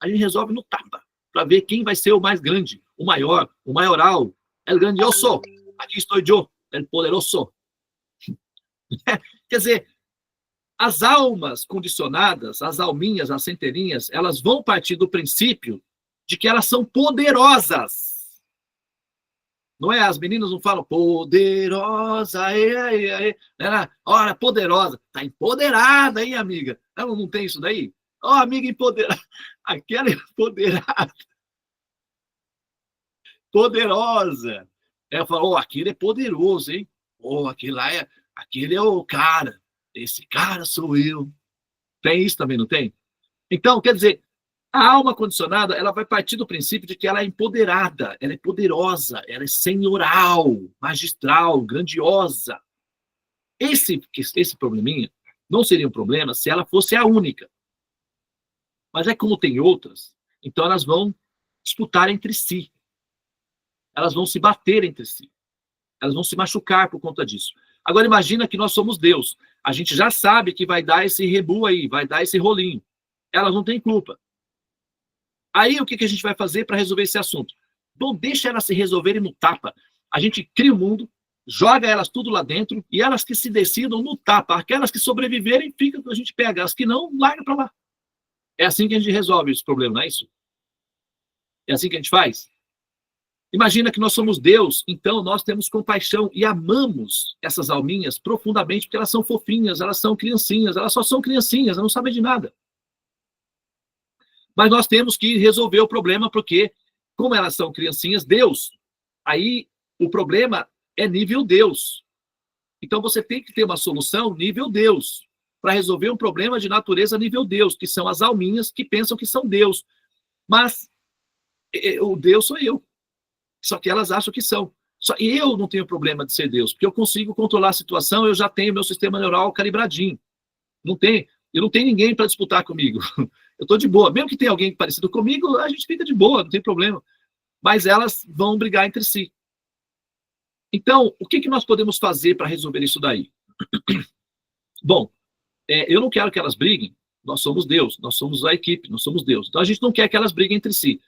A gente resolve no tapa. Para ver quem vai ser o mais grande, o maior, o maioral. El grandioso. Aqui estou eu, el poderoso. Quer dizer, as almas condicionadas, as alminhas, as centelhinhas, elas vão partir do princípio de que elas são poderosas. Não é? As meninas não falam poderosa, olha, poderosa. Está empoderada, hein, amiga? Não tem isso daí? Ó, amiga empoderada. Aquela empoderada. Poderosa. Ela fala, aquele é poderoso, hein? Aquele é o cara. Esse cara sou eu. Tem isso também, não tem? Então, quer dizer, a alma condicionada, ela vai partir do princípio de que ela é empoderada, ela é poderosa, ela é senhoral, magistral, grandiosa. Esse probleminha não seria um problema se ela fosse a única. Mas é como tem outras, então elas vão disputar entre si. Elas vão se bater entre si. Elas vão se machucar por conta disso. Agora imagina que nós somos Deus. A gente já sabe que vai dar esse rebu aí, vai dar esse rolinho. Elas não têm culpa. Aí o que a gente vai fazer para resolver esse assunto? Bom, deixa elas se resolverem no tapa. A gente cria o mundo, joga elas tudo lá dentro e elas que se decidam no tapa. Aquelas que sobreviverem, a gente pega. As que não, larga para lá. É assim que a gente resolve esse problema, não é isso? É assim que a gente faz? Imagina que nós somos Deus, então nós temos compaixão e amamos essas alminhas profundamente, porque elas são fofinhas, elas são criancinhas, elas só são criancinhas, elas não sabem de nada. Mas nós temos que resolver o problema, porque, como elas são criancinhas, Deus, aí o problema é nível Deus. Então você tem que ter uma solução nível Deus, para resolver um problema de natureza nível Deus, que são as alminhas que pensam que são Deus. Mas o Deus sou eu. Só que elas acham que são. Só eu não tenho problema de ser Deus, porque eu consigo controlar a situação, eu já tenho meu sistema neural calibradinho. Eu não tenho ninguém para disputar comigo. Eu estou de boa. Mesmo que tenha alguém parecido comigo, a gente fica de boa, não tem problema. Mas elas vão brigar entre si. Então, o que nós podemos fazer para resolver isso daí? Bom, eu não quero que elas briguem. Nós somos Deus, nós somos a equipe, nós somos Deus. Então a gente não quer que elas briguem entre si.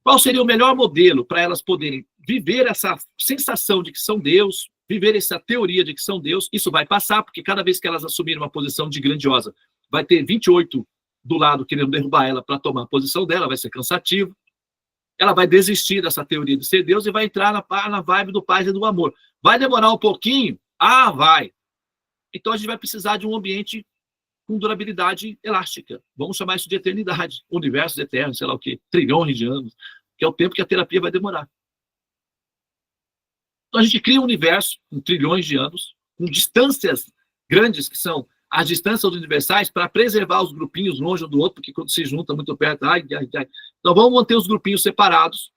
Qual seria o melhor modelo para elas poderem viver essa sensação de que são Deus, viver essa teoria de que são Deus? Isso vai passar, porque cada vez que elas assumirem uma posição de grandiosa, vai ter 28 do lado querendo derrubar ela para tomar a posição dela, vai ser cansativo. Ela vai desistir dessa teoria de ser Deus e vai entrar na vibe do paz e do amor. Vai demorar um pouquinho? Ah, vai. Então a gente vai precisar de um ambiente com durabilidade elástica. Vamos chamar isso de eternidade. Universos eternos, sei lá o quê, trilhões de anos, que é o tempo que a terapia vai demorar. Então a gente cria um universo com trilhões de anos, com distâncias grandes, que são as distâncias universais, para preservar os grupinhos longe um do outro, porque quando se junta muito perto, Então vamos manter os grupinhos separados.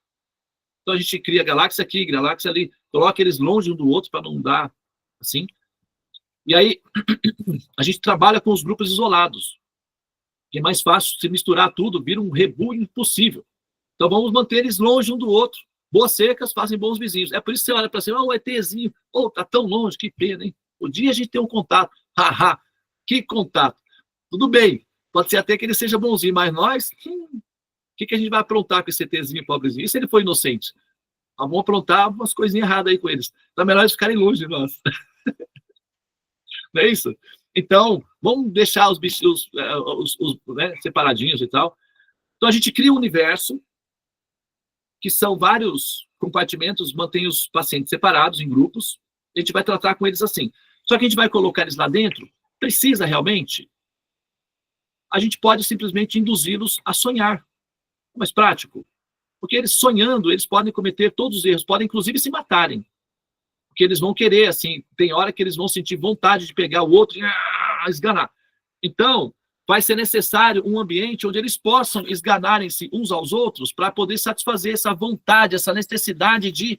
Então a gente cria galáxia aqui, galáxia ali, coloca eles longe um do outro para não dar assim. E aí, a gente trabalha com os grupos isolados, que é mais fácil se misturar tudo, vira um rebu impossível. Então, vamos manter eles longe um do outro. Boas secas fazem bons vizinhos. É por isso que você olha para cima, o ETzinho, tá tão longe, que pena, hein? Podia a gente ter um contato. Haha, que contato. Tudo bem, pode ser até que ele seja bonzinho, mas nós, o que a gente vai aprontar com esse ETzinho pobrezinho? E se ele for inocente? Vamos aprontar umas coisinhas erradas aí com eles. Então, é melhor eles ficarem longe de nós. Não é isso? Então, vamos deixar os bichos né, separadinhos e tal. Então, a gente cria um universo que são vários compartimentos, mantém os pacientes separados em grupos. A gente vai tratar com eles assim. Só que a gente vai colocar eles lá dentro. Precisa realmente? A gente pode simplesmente induzi-los a sonhar. Mais prático. Porque eles sonhando, eles podem cometer todos os erros, podem inclusive se matarem. Porque eles vão querer, assim, tem hora que eles vão sentir vontade de pegar o outro e esganar. Então, vai ser necessário um ambiente onde eles possam esganarem-se uns aos outros para poder satisfazer essa vontade, essa necessidade de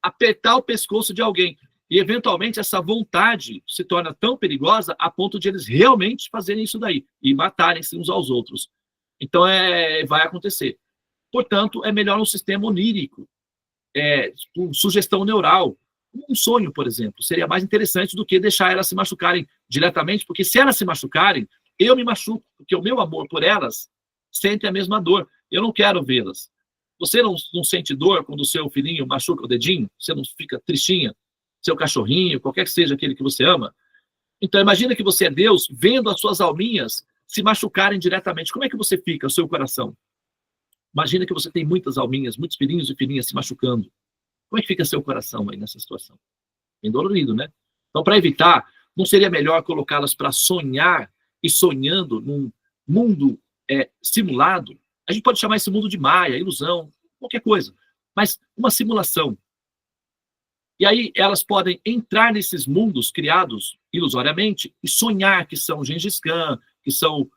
apertar o pescoço de alguém. E, eventualmente, essa vontade se torna tão perigosa a ponto de eles realmente fazerem isso daí e matarem-se uns aos outros. Então, vai acontecer. Portanto, é melhor um sistema onírico. Sugestão neural, um sonho, por exemplo, seria mais interessante do que deixar elas se machucarem diretamente, porque se elas se machucarem, eu me machuco, porque o meu amor por elas sente a mesma dor. Eu não quero vê-las. Você não sente dor quando o seu filhinho machuca o dedinho? Você não fica tristinha? Seu cachorrinho, qualquer que seja aquele que você ama? Então, imagina que você é Deus vendo as suas alminhas se machucarem diretamente. Como é que você fica, o seu coração? Imagina que você tem muitas alminhas, muitos filhinhos e filhinhas se machucando. Como é que fica seu coração aí nessa situação? Bem dolorido, né? Então, para evitar, não seria melhor colocá-las para sonhar e sonhando num mundo simulado? A gente pode chamar esse mundo de Maia, ilusão, qualquer coisa. Mas uma simulação. E aí elas podem entrar nesses mundos criados ilusoriamente e sonhar que são Gengis Khan, que são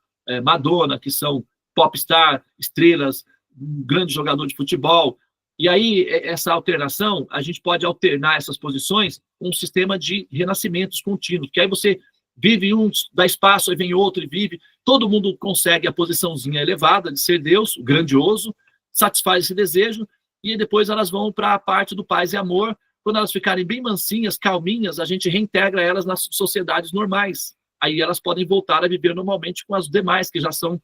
Madonna, que são popstar, estrelas, um grande jogador de futebol. E aí, essa alternação, a gente pode alternar essas posições com um sistema de renascimentos contínuos, que aí você vive um, dá espaço, aí vem outro e vive. Todo mundo consegue a posiçãozinha elevada de ser Deus, o grandioso, satisfaz esse desejo, e depois elas vão para a parte do paz e amor. Quando elas ficarem bem mansinhas, calminhas, a gente reintegra elas nas sociedades normais. Aí elas podem voltar a viver normalmente com as demais, que já são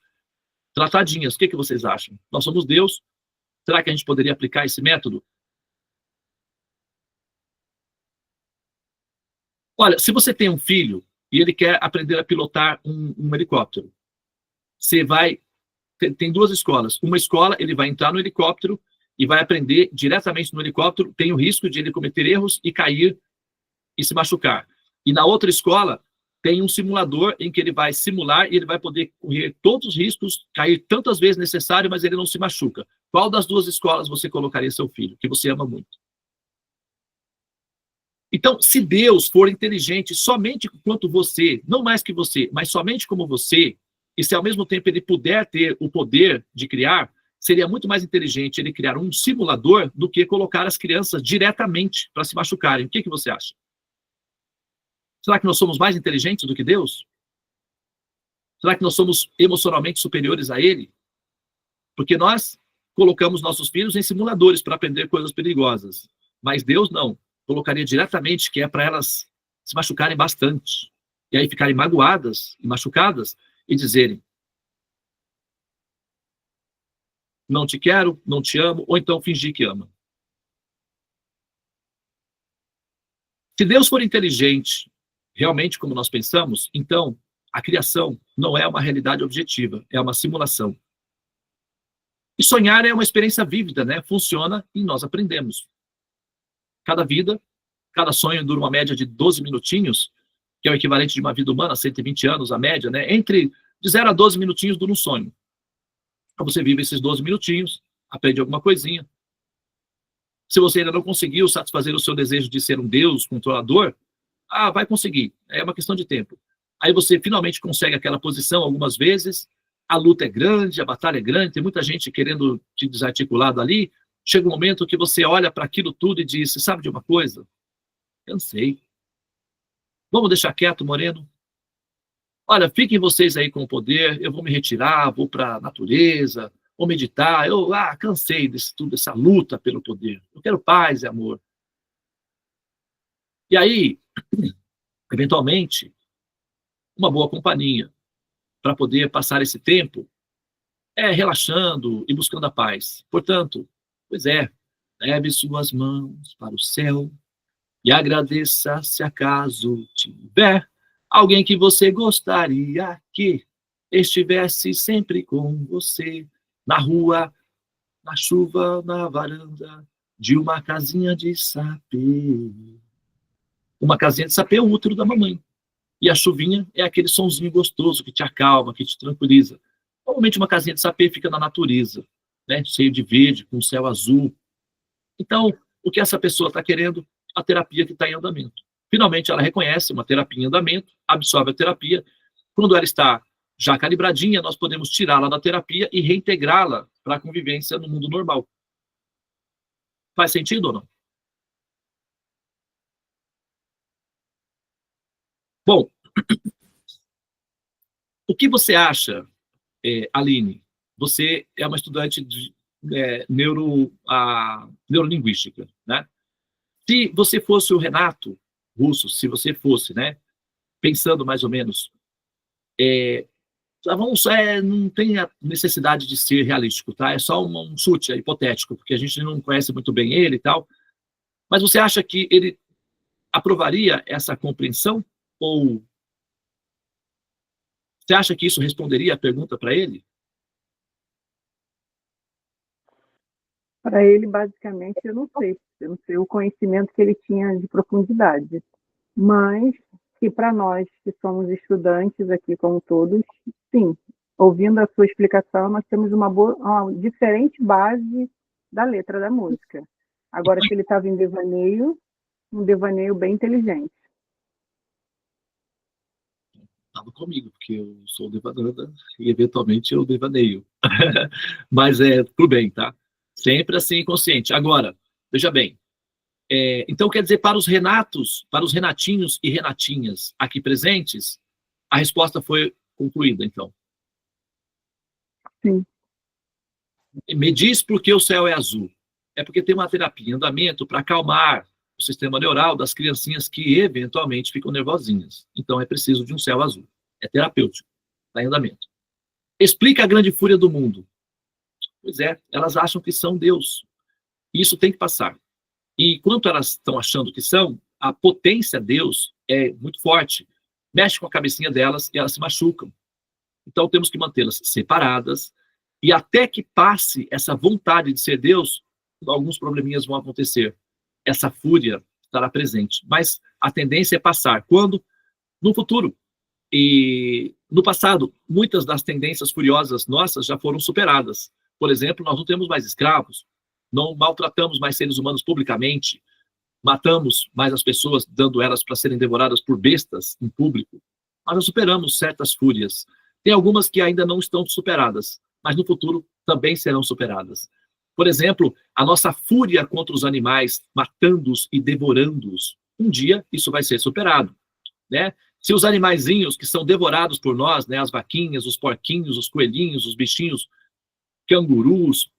tratadinhas. O que vocês acham? Nós somos Deus. Será que a gente poderia aplicar esse método? Olha, se você tem um filho e ele quer aprender a pilotar um helicóptero, você vai tem duas escolas. Uma escola, ele vai entrar no helicóptero e vai aprender diretamente no helicóptero, tem o risco de ele cometer erros e cair e se machucar. E na outra escola, tem um simulador em que ele vai simular e ele vai poder correr todos os riscos, cair tantas vezes necessário, mas ele não se machuca. Qual das duas escolas você colocaria seu filho, que você ama muito? Então, se Deus for inteligente somente quanto você, não mais que você, mas somente como você, e se ao mesmo tempo ele puder ter o poder de criar, seria muito mais inteligente ele criar um simulador do que colocar as crianças diretamente para se machucarem. O que você acha? Será que nós somos mais inteligentes do que Deus? Será que nós somos emocionalmente superiores a Ele? Porque nós colocamos nossos filhos em simuladores para aprender coisas perigosas. Mas Deus não. Colocaria diretamente que é para elas se machucarem bastante. E aí ficarem magoadas e machucadas e dizerem: não te quero, não te amo, ou então fingir que ama. Se Deus for inteligente, realmente como nós pensamos, então a criação não é uma realidade objetiva, é uma simulação. E sonhar é uma experiência vívida, né? Funciona e nós aprendemos. Cada vida, cada sonho dura uma média de 12 minutinhos, que é o equivalente de uma vida humana, 120 anos a média, né? Entre de 0 a 12 minutinhos dura um sonho. Então você vive esses 12 minutinhos, aprende alguma coisinha. Se você ainda não conseguiu satisfazer o seu desejo de ser um Deus controlador, vai conseguir, é uma questão de tempo. Aí você finalmente consegue aquela posição algumas vezes, a luta é grande, a batalha é grande, tem muita gente querendo te desarticular dali, chega um momento que você olha para aquilo tudo e diz: você sabe de uma coisa? Cansei. Vamos deixar quieto, Moreno? Olha, fiquem vocês aí com o poder, eu vou me retirar, vou para a natureza, vou meditar, eu cansei disso tudo, dessa luta pelo poder. Eu quero paz e amor. E aí, eventualmente, uma boa companhia para poder passar esse tempo relaxando e buscando a paz. Portanto, pois leve suas mãos para o céu e agradeça se acaso tiver alguém que você gostaria que estivesse sempre com você, na rua, na chuva, na varanda de uma casinha de sapê. Uma casinha de sapê é o útero da mamãe. E a chuvinha é aquele sonzinho gostoso que te acalma, que te tranquiliza. Normalmente uma casinha de sapê fica na natureza, né? Cheio de verde, com céu azul. Então, o que essa pessoa está querendo? A terapia que está em andamento. Finalmente, ela reconhece uma terapia em andamento, absorve a terapia. Quando ela está já calibradinha, nós podemos tirá-la da terapia e reintegrá-la para a convivência no mundo normal. Faz sentido ou não? Bom, o que acha, Aline? Você é uma estudante de neurolinguística, né? Se você fosse o Renato Russo, se você fosse, né, pensando mais ou menos, não tem a necessidade de ser realístico, tá? É só um chute hipotético, porque a gente não conhece muito bem ele e tal. Mas você acha que ele aprovaria essa compreensão? Ou você acha que isso responderia a pergunta para ele? Para ele, basicamente, eu não sei o conhecimento que ele tinha de profundidade, mas que para nós que somos estudantes aqui, como todos, sim, ouvindo a sua explicação, nós temos uma diferente base da letra da música. Agora que ele estava em devaneio, um devaneio bem inteligente. Estava comigo, porque eu sou devananda e eventualmente eu devaneio. Mas tudo bem, tá? Sempre assim, consciente. Agora, veja bem, então quer dizer, para os Renatos, para os Renatinhos e Renatinhas aqui presentes, a resposta foi concluída, então. Sim. Me diz por que o céu é azul. É porque tem uma terapia em andamento para acalmar o sistema neural das criancinhas que eventualmente ficam nervosinhas. Então é preciso de um céu azul. É terapêutico, está em andamento. Explica a grande fúria do mundo. Pois elas acham que são Deus. E isso tem que passar. E enquanto elas estão achando que são, a potência Deus é muito forte. Mexe com a cabecinha delas e elas se machucam. Então temos que mantê-las separadas, E até que passe essa vontade de ser Deus, alguns probleminhas vão acontecer. Essa fúria estará presente. Mas a tendência é passar. Quando? No futuro. E no passado, muitas das tendências furiosas nossas já foram superadas. Por exemplo, nós não temos mais escravos, não maltratamos mais seres humanos publicamente, matamos mais as pessoas, dando elas para serem devoradas por bestas em público. Nós já superamos certas fúrias. Tem algumas que ainda não estão superadas, mas no futuro também serão superadas. Por exemplo, a nossa fúria contra os animais, matando-os e devorando-os. Um dia isso vai ser superado, né? Se os animaizinhos que são devorados por nós, né, as vaquinhas, os porquinhos, os coelhinhos, os bichinhos, cangurus,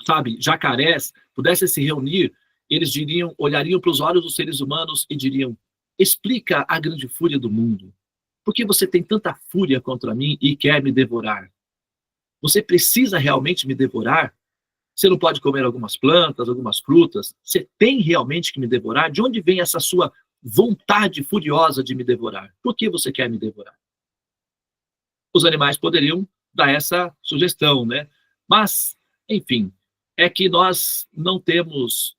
sabe, jacarés, pudessem se reunir, eles diriam, olhariam para os olhos dos seres humanos e diriam: explica a grande fúria do mundo. Por que você tem tanta fúria contra mim e quer me devorar? Você precisa realmente me devorar? Você não pode comer algumas plantas, algumas frutas? Você tem realmente que me devorar? De onde vem essa sua vontade furiosa de me devorar? Por que você quer me devorar? Os animais poderiam dar essa sugestão, né? Mas, enfim, é que nós não temos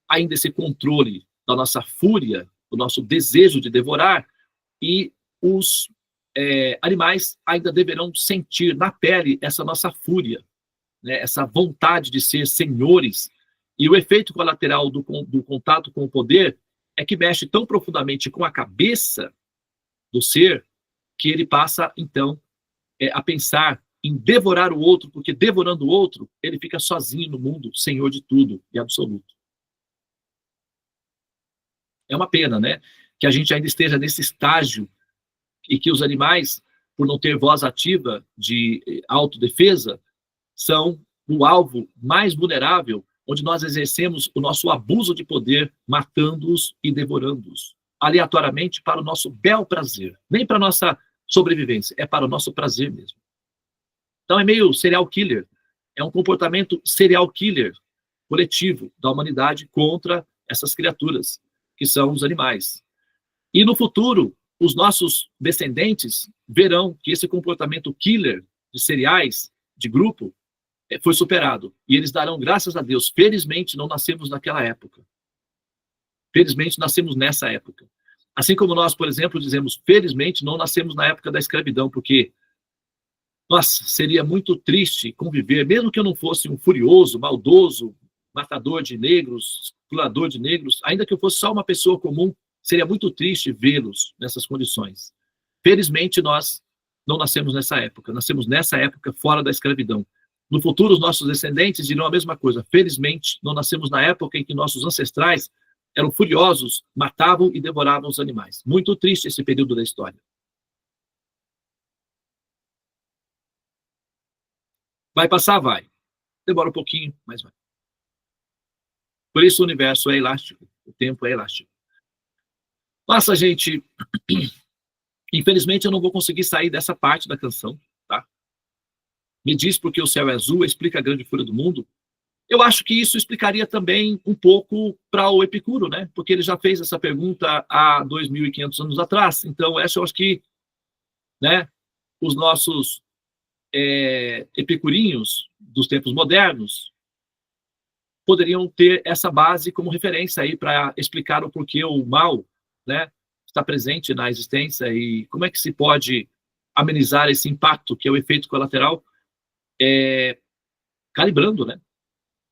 ainda esse controle da nossa fúria, do nosso desejo de devorar, e os animais ainda deverão sentir na pele essa nossa fúria, né? Essa vontade de ser senhores. E o efeito colateral do contato com o poder é que mexe tão profundamente com a cabeça do ser que ele passa, então, a pensar em devorar o outro, porque devorando o outro, ele fica sozinho no mundo, senhor de tudo e absoluto. É uma pena, né? Que a gente ainda esteja nesse estágio e que os animais, por não ter voz ativa de autodefesa, são o alvo mais vulnerável, onde nós exercemos o nosso abuso de poder, matando-os e devorando-os, aleatoriamente para o nosso bel prazer. Nem para a nossa sobrevivência, é para o nosso prazer mesmo. Então é meio serial killer, é um comportamento serial killer coletivo da humanidade contra essas criaturas, que são os animais. E no futuro, os nossos descendentes verão que esse comportamento killer de cereais, de grupo, foi superado. E eles darão graças a Deus. Felizmente, não nascemos naquela época. Felizmente, nascemos nessa época. Assim como nós, por exemplo, dizemos, felizmente, não nascemos na época da escravidão, porque, nossa, seria muito triste conviver, mesmo que eu não fosse um furioso, maldoso, matador de negros, explorador de negros, ainda que eu fosse só uma pessoa comum, seria muito triste vê-los nessas condições. Felizmente, nós não nascemos nessa época. Nascemos nessa época fora da escravidão. No futuro, os nossos descendentes dirão a mesma coisa. Felizmente, não nascemos na época em que nossos ancestrais eram furiosos, matavam e devoravam os animais. Muito triste esse período da história. Vai passar? Vai. Demora um pouquinho, mas vai. Por isso o universo é elástico, o tempo é elástico. Nossa, gente, infelizmente eu não vou conseguir sair dessa parte da canção, tá? Me diz porque o céu é azul, explica a grande fúria do mundo. Eu acho que isso explicaria também um pouco para o Epicuro, né? Porque ele já fez essa pergunta há 2.500 anos atrás. Então, essa eu acho que, né, os nossos epicurinhos dos tempos modernos poderiam ter essa base como referência aí para explicar o porquê o mal, né, está presente na existência e como é que se pode amenizar esse impacto, que é o efeito colateral, calibrando, né,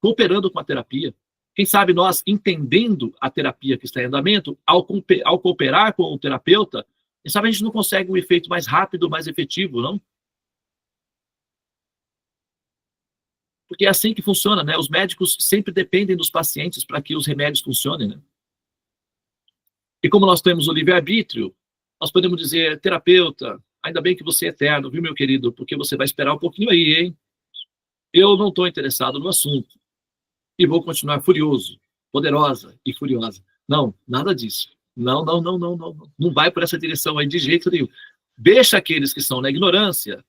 cooperando com a terapia. Quem sabe nós, entendendo a terapia que está em andamento, ao cooperar com o terapeuta, quem sabe a gente não consegue um efeito mais rápido, mais efetivo, não? Porque é assim que funciona, né? Os médicos sempre dependem dos pacientes para que os remédios funcionem, né? E como nós temos o livre-arbítrio, nós podemos dizer, terapeuta, ainda bem que você é eterno, viu, meu querido? Porque você vai esperar um pouquinho aí, hein? Eu não estou interessado no assunto. E vou continuar furioso, poderosa e furiosa. Não, nada disso. Não. Não vai por essa direção aí de jeito nenhum. Deixa aqueles que estão na ignorância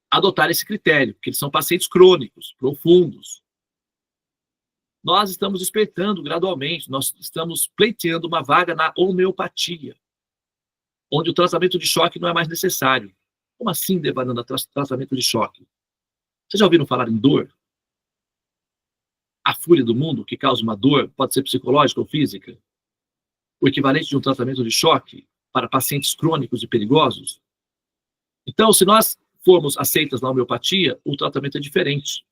adotar esse critério, porque eles são pacientes crônicos, profundos. Nós estamos despertando gradualmente, nós estamos pleiteando uma vaga na homeopatia, onde o tratamento de choque não é mais necessário. Como assim, Devananda, tratamento de choque? Vocês já ouviram falar em dor? A fúria do mundo que causa uma dor pode ser psicológica ou física? O equivalente de um tratamento de choque para pacientes crônicos e perigosos? Então, se nós formos aceitas na homeopatia, o tratamento é diferente.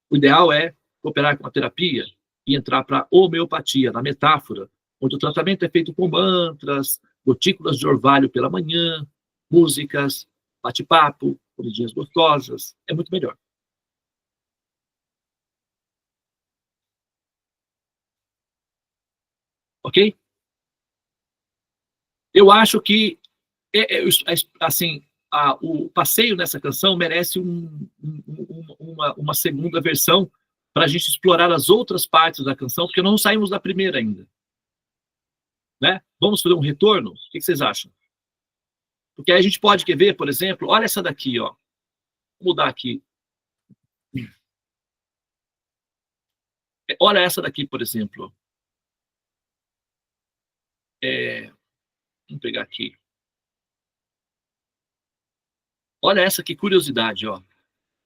O ideal é cooperar com a terapia e entrar para a homeopatia, na metáfora, onde o tratamento é feito com mantras, gotículas de orvalho pela manhã, músicas, bate-papo, comidinhas gostosas. É muito melhor. Ok? Eu acho que assim, o passeio nessa canção merece uma segunda versão para a gente explorar as outras partes da canção, porque não saímos da primeira ainda. Né? Vamos fazer um retorno? O que vocês acham? Porque aí a gente pode ver, por exemplo, olha essa daqui, ó. Vou mudar aqui. Olha essa daqui, por exemplo. Vamos pegar aqui. Olha essa que curiosidade, ó.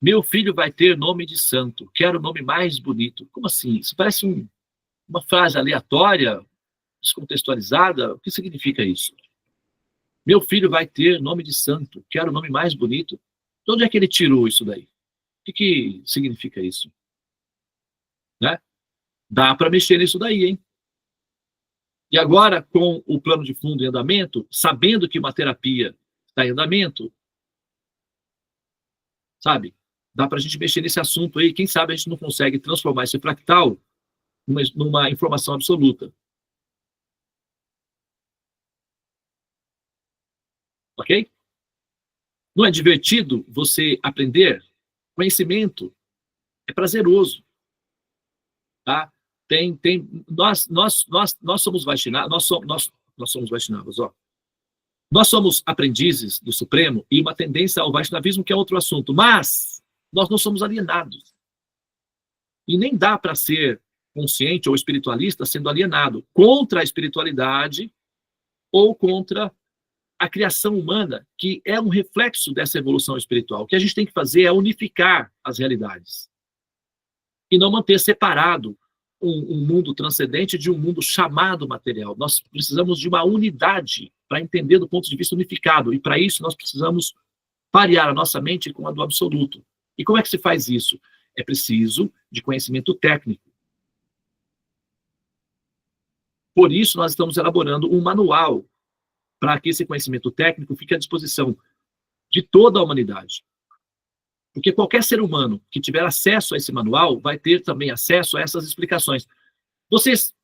Meu filho vai ter nome de santo. Quero o nome mais bonito. Como assim? Isso parece uma frase aleatória, descontextualizada. O que significa isso? Meu filho vai ter nome de santo. Quero o nome mais bonito. De onde é que ele tirou isso daí? O que significa isso? Né? Dá para mexer nisso daí, hein? E agora, com o plano de fundo em andamento, sabendo que uma terapia está em andamento, sabe? Dá para a gente mexer nesse assunto aí. Quem sabe a gente não consegue transformar esse fractal numa informação absoluta. Ok? Não é divertido você aprender? Conhecimento é prazeroso. Tá? Nós somos Vaishnavas, nós somos Vaishnavas, ó. Nós somos aprendizes do Supremo e uma tendência ao Vaishnavismo, que é outro assunto, mas nós não somos alienados. E nem dá para ser consciente ou espiritualista sendo alienado contra a espiritualidade ou contra a criação humana, que é um reflexo dessa evolução espiritual. O que a gente tem que fazer é unificar as realidades e não manter separado um mundo transcendente de um mundo chamado material. Nós precisamos de uma unidade para entender do ponto de vista unificado, e para isso nós precisamos parear a nossa mente com a do absoluto. E como é que se faz isso? É preciso de conhecimento técnico. Por isso nós estamos elaborando um manual para que esse conhecimento técnico fique à disposição de toda a humanidade. Porque qualquer ser humano que tiver acesso a esse manual vai ter também acesso a essas explicações. Vocês,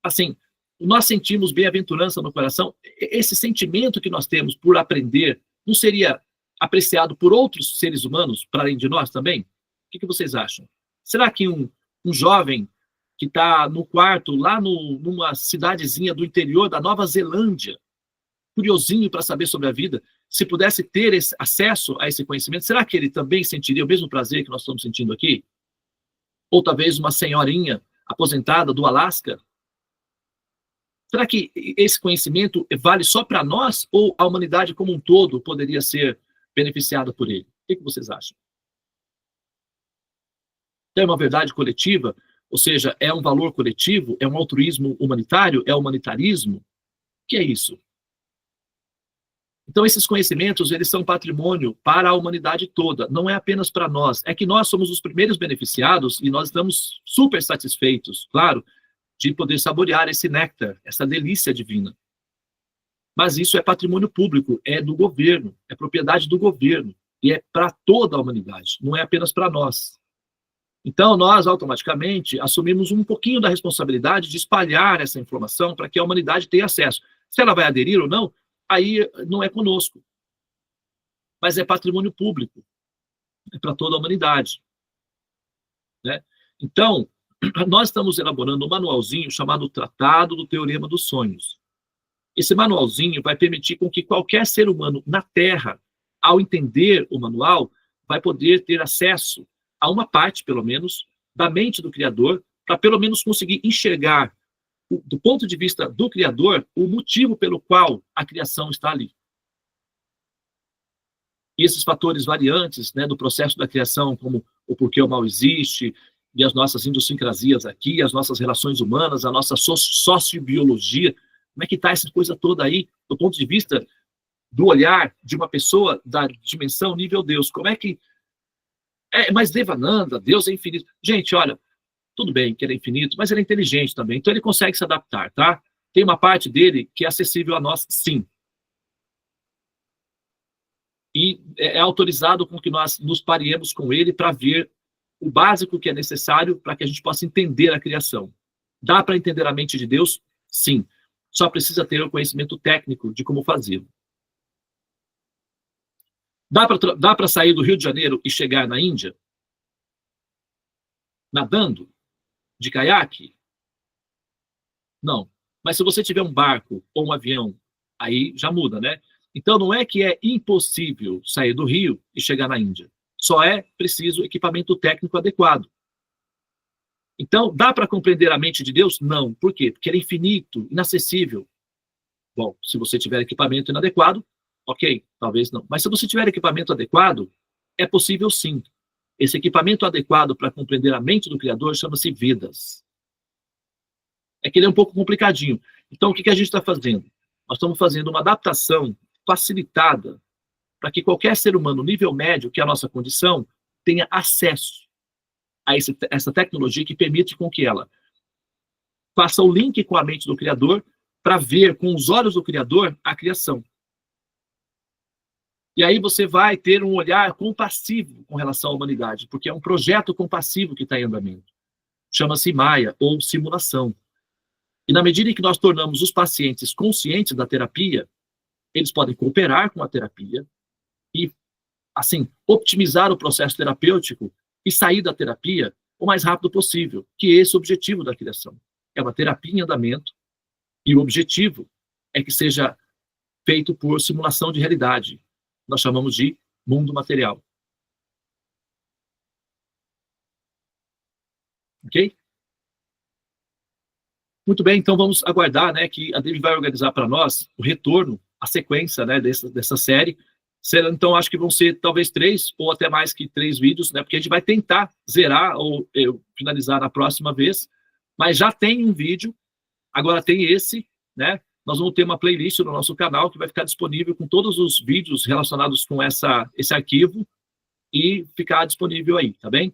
assim, nós sentimos bem-aventurança no coração. Esse sentimento que nós temos por aprender não seria apreciado por outros seres humanos, para além de nós também? O que vocês acham? Será que um jovem que está no quarto, lá numa cidadezinha do interior da Nova Zelândia, curiosinho para saber sobre a vida, se pudesse ter acesso a esse conhecimento, será que ele também sentiria o mesmo prazer que nós estamos sentindo aqui? Ou talvez uma senhorinha aposentada do Alasca? Será que esse conhecimento vale só para nós, ou a humanidade como um todo poderia ser beneficiada por ele? O que vocês acham? É uma verdade coletiva? Ou seja, é um valor coletivo? É um altruísmo humanitário? É humanitarismo? O que é isso? Então, esses conhecimentos, eles são patrimônio para a humanidade toda, não é apenas para nós. É que nós somos os primeiros beneficiados e nós estamos super satisfeitos, claro, de poder saborear esse néctar, essa delícia divina. Mas isso é patrimônio público, é do governo, é propriedade do governo, e é para toda a humanidade, não é apenas para nós. Então, nós, automaticamente, assumimos um pouquinho da responsabilidade de espalhar essa informação para que a humanidade tenha acesso. Se ela vai aderir ou não, aí não é conosco. Mas é patrimônio público. É para toda a humanidade. Né? Então, nós estamos elaborando um manualzinho chamado Tratado do Teorema dos Sonhos. Esse manualzinho vai permitir com que qualquer ser humano na Terra, ao entender o manual, vai poder ter acesso a uma parte, pelo menos, da mente do Criador, para pelo menos conseguir enxergar, do ponto de vista do Criador, o motivo pelo qual a criação está ali. E esses fatores variantes, né, do processo da criação, como o porquê o mal existe, e as nossas idiosincrasias aqui, as nossas relações humanas, a nossa sociobiologia, como é que está essa coisa toda aí, do ponto de vista do olhar de uma pessoa da dimensão nível Deus? Como é que... mas Devananda, Deus é infinito. Gente, olha, tudo bem que ele é infinito, mas ele é inteligente também, então ele consegue se adaptar, tá? Tem uma parte dele que é acessível a nós, sim. E é autorizado com que nós nos paremos com ele para ver o básico que é necessário para que a gente possa entender a criação. Dá para entender a mente de Deus? Sim. Só precisa ter o conhecimento técnico de como fazê-lo. Dá para sair do Rio de Janeiro e chegar na Índia? Nadando? De caiaque? Não. Mas se você tiver um barco ou um avião, aí já muda, né? Então não é que é impossível sair do Rio e chegar na Índia. Só é preciso equipamento técnico adequado. Então, dá para compreender a mente de Deus? Não. Por quê? Porque ele é infinito, inacessível. Bom, se você tiver equipamento inadequado, ok, talvez não. Mas se você tiver equipamento adequado, é possível sim. Esse equipamento adequado para compreender a mente do Criador chama-se Vedas. É que ele é um pouco complicadinho. Então, o que a gente está fazendo? Nós estamos fazendo uma adaptação facilitada para que qualquer ser humano nível médio, que é a nossa condição, tenha acesso a essa tecnologia que permite com que ela faça o link com a mente do Criador para ver com os olhos do Criador a criação. E aí você vai ter um olhar compassivo com relação à humanidade, porque é um projeto compassivo que está em andamento. Chama-se Maya, ou simulação. E na medida em que nós tornamos os pacientes conscientes da terapia, eles podem cooperar com a terapia e, assim, optimizar o processo terapêutico e sair da terapia o mais rápido possível, que esse é o objetivo da criação. É uma terapia em andamento e o objetivo é que seja feito por simulação de realidade. Nós chamamos de mundo material. Ok? Muito bem, então vamos aguardar, né, que a Devi vai organizar para nós o retorno, a sequência, né, dessa série. Então, acho que vão ser talvez 3 ou até mais que 3 vídeos, né, porque a gente vai tentar zerar ou finalizar na próxima vez, mas já tem um vídeo, agora tem esse, né, nós vamos ter uma playlist no nosso canal que vai ficar disponível com todos os vídeos relacionados com esse arquivo e ficar disponível aí, tá bem?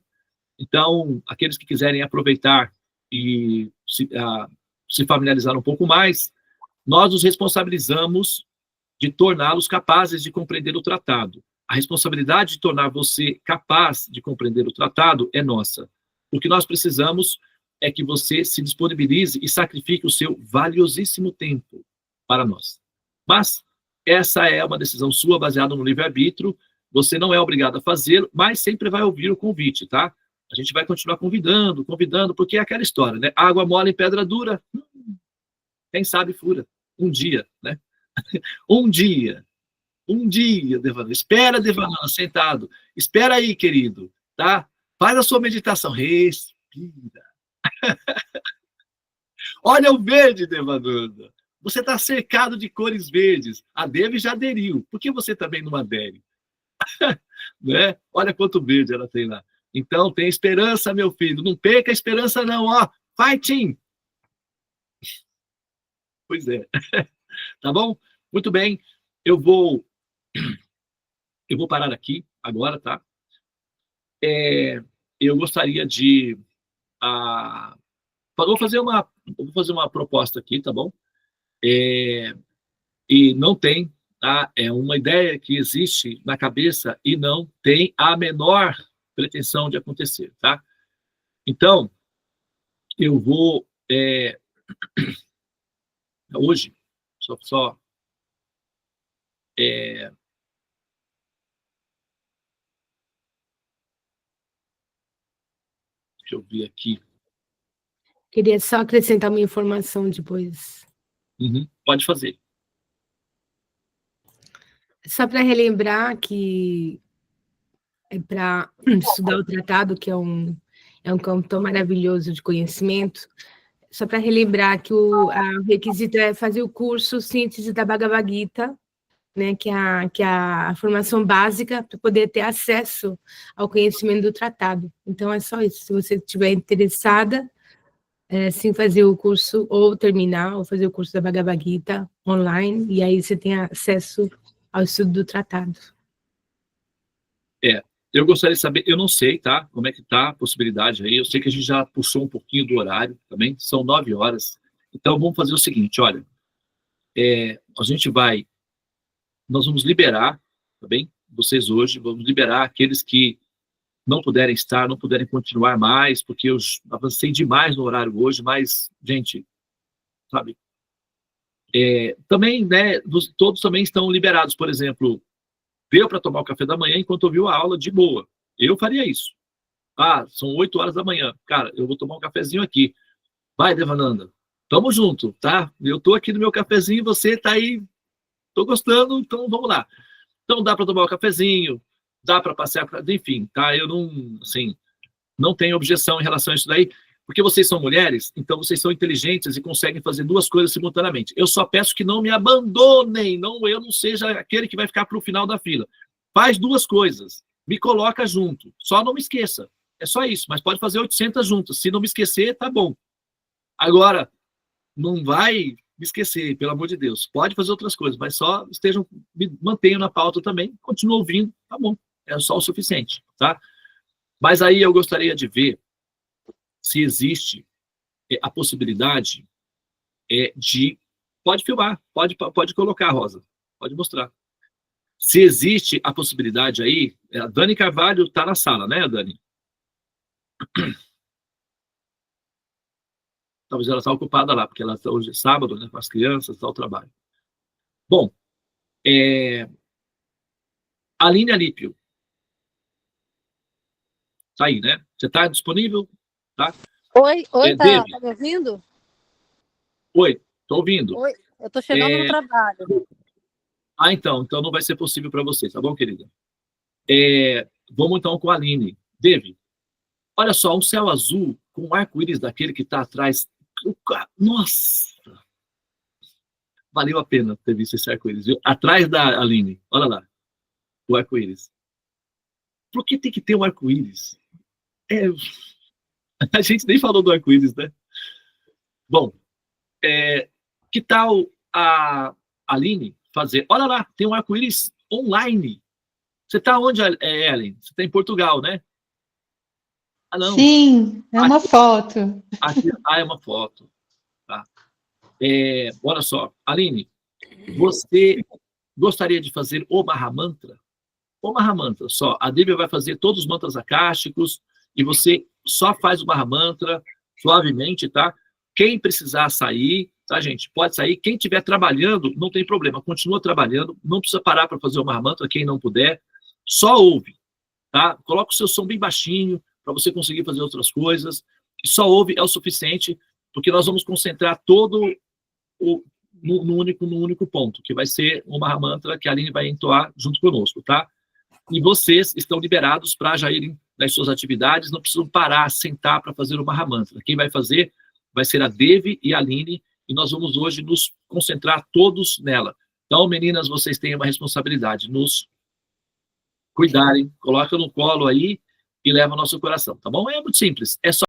Então, aqueles que quiserem aproveitar e se familiarizar um pouco mais, nós nos responsabilizamos de torná-los capazes de compreender o tratado. A responsabilidade de tornar você capaz de compreender o tratado é nossa. O que nós precisamos é que você se disponibilize e sacrifique o seu valiosíssimo tempo para nós. Mas essa é uma decisão sua, baseada no livre-arbítrio. Você não é obrigado a fazê-lo, mas sempre vai ouvir o convite, tá? A gente vai continuar convidando, porque é aquela história, né? Água mole em pedra dura, quem sabe fura. Um dia, né? Um dia, Devananda. Espera, Devananda, sentado. Espera aí, querido, tá? Faz a sua meditação. Respira. Olha o verde, Devananda. Você está cercado de cores verdes. A Devi já aderiu. Por que você também não adere? Né? Olha quanto verde ela tem lá. Então, tem esperança, meu filho. Não perca a esperança, não. Ó, fighting! Pois é. Tá bom? Muito bem. Eu vou parar aqui agora, tá? Eu gostaria de... vou fazer uma proposta aqui, tá bom? E não tem, tá? É uma ideia que existe na cabeça e não tem a menor pretensão de acontecer, tá? Então, eu vou... hoje, só deixa eu ver aqui. Queria só acrescentar uma informação depois. Pode fazer. Só para relembrar que para estudar o tratado, que é um campo tão maravilhoso de conhecimento, só para relembrar que o requisito é fazer o curso Síntese da Bhagavad Gita, né, que é a formação básica para poder ter acesso ao conhecimento do tratado. Então, é só isso. Se você estiver interessada, sim, fazer o curso, ou terminar, ou fazer o curso da Bhagavad Gita online, e aí você tem acesso ao estudo do tratado. Eu gostaria de saber, eu não sei, tá? Como é que tá a possibilidade aí. Eu sei que a gente já puxou um pouquinho do horário também, são 9 horas. Então, vamos fazer o seguinte, olha, nós vamos liberar, tá bem? Vocês hoje, vamos liberar aqueles que não puderem estar, não puderem continuar mais, porque eu avancei demais no horário hoje, mas, gente, sabe? Também, né, todos também estão liberados, por exemplo, deu para tomar o café da manhã enquanto ouviu a aula de boa. Eu faria isso. São 8 horas da manhã. Cara, eu vou tomar um cafezinho aqui. Vai, Devananda. Tamo junto, tá? Eu tô aqui no meu cafezinho, você tá aí. Tô gostando, então vamos lá. Então dá para tomar um cafezinho, dá para passear, enfim, tá? Eu não tenho objeção em relação a isso daí, porque vocês são mulheres, então vocês são inteligentes e conseguem fazer 2 coisas simultaneamente. Eu só peço que não me abandonem, eu não seja aquele que vai ficar para o final da fila. Faz 2 coisas, me coloca junto, só não me esqueça. É só isso, mas pode fazer 800 juntas. Se não me esquecer, tá bom. Agora, não vai me esquecer, pelo amor de Deus. Pode fazer outras coisas, mas só me mantenham na pauta também, continuem ouvindo, tá bom. É só o suficiente, tá? Mas aí eu gostaria de ver se existe a possibilidade de... Pode filmar, pode colocar, Rosa, pode mostrar. Se existe a possibilidade aí, a Dani Carvalho está na sala, né, Dani? Talvez ela está ocupada lá, porque ela está hoje é sábado, né, com as crianças, está ao trabalho. Bom, Aline Alípio. Tá aí, né? Você está disponível? Tá? Oi, tá me ouvindo? Oi, estou ouvindo. Oi, eu estou chegando no trabalho. Então não vai ser possível para você, tá bom, querida? Vamos então com a Aline. Dave, olha só, um céu azul com um arco-íris daquele que está atrás. Nossa! Valeu a pena ter visto esse arco-íris, viu? Atrás da Aline, olha lá, o arco-íris. Por que tem que ter um arco-íris? A gente nem falou do arco-íris, né? Bom, que tal a Aline fazer? Olha lá, tem um arco-íris online. Você está onde, Ellen? Você está em Portugal, né? Não. Sim, é uma foto. É uma foto. Tá. Olha só, Aline, você gostaria de fazer o Mahamantra? O Mahamantra, só. A Dívia vai fazer todos os mantras akáshicos e você só faz o Mahamantra suavemente, tá? Quem precisar sair, tá, gente? Pode sair. Quem estiver trabalhando, não tem problema. Continua trabalhando. Não precisa parar para fazer o Mahamantra, quem não puder. Só ouve, tá? Coloca o seu som bem baixinho para você conseguir fazer outras coisas. E só ouve é o suficiente, porque nós vamos concentrar todo no único ponto, que vai ser o Mahamantra que a Aline vai entoar junto conosco, tá? E vocês estão liberados para já irem nas suas atividades, não precisam parar, sentar para fazer o Mahamantra. Quem vai fazer vai ser a Devi e a Aline, e nós vamos hoje nos concentrar todos nela. Então, meninas, vocês têm uma responsabilidade, nos cuidarem, colocam no colo aí e levam ao nosso coração, tá bom? É muito simples, é só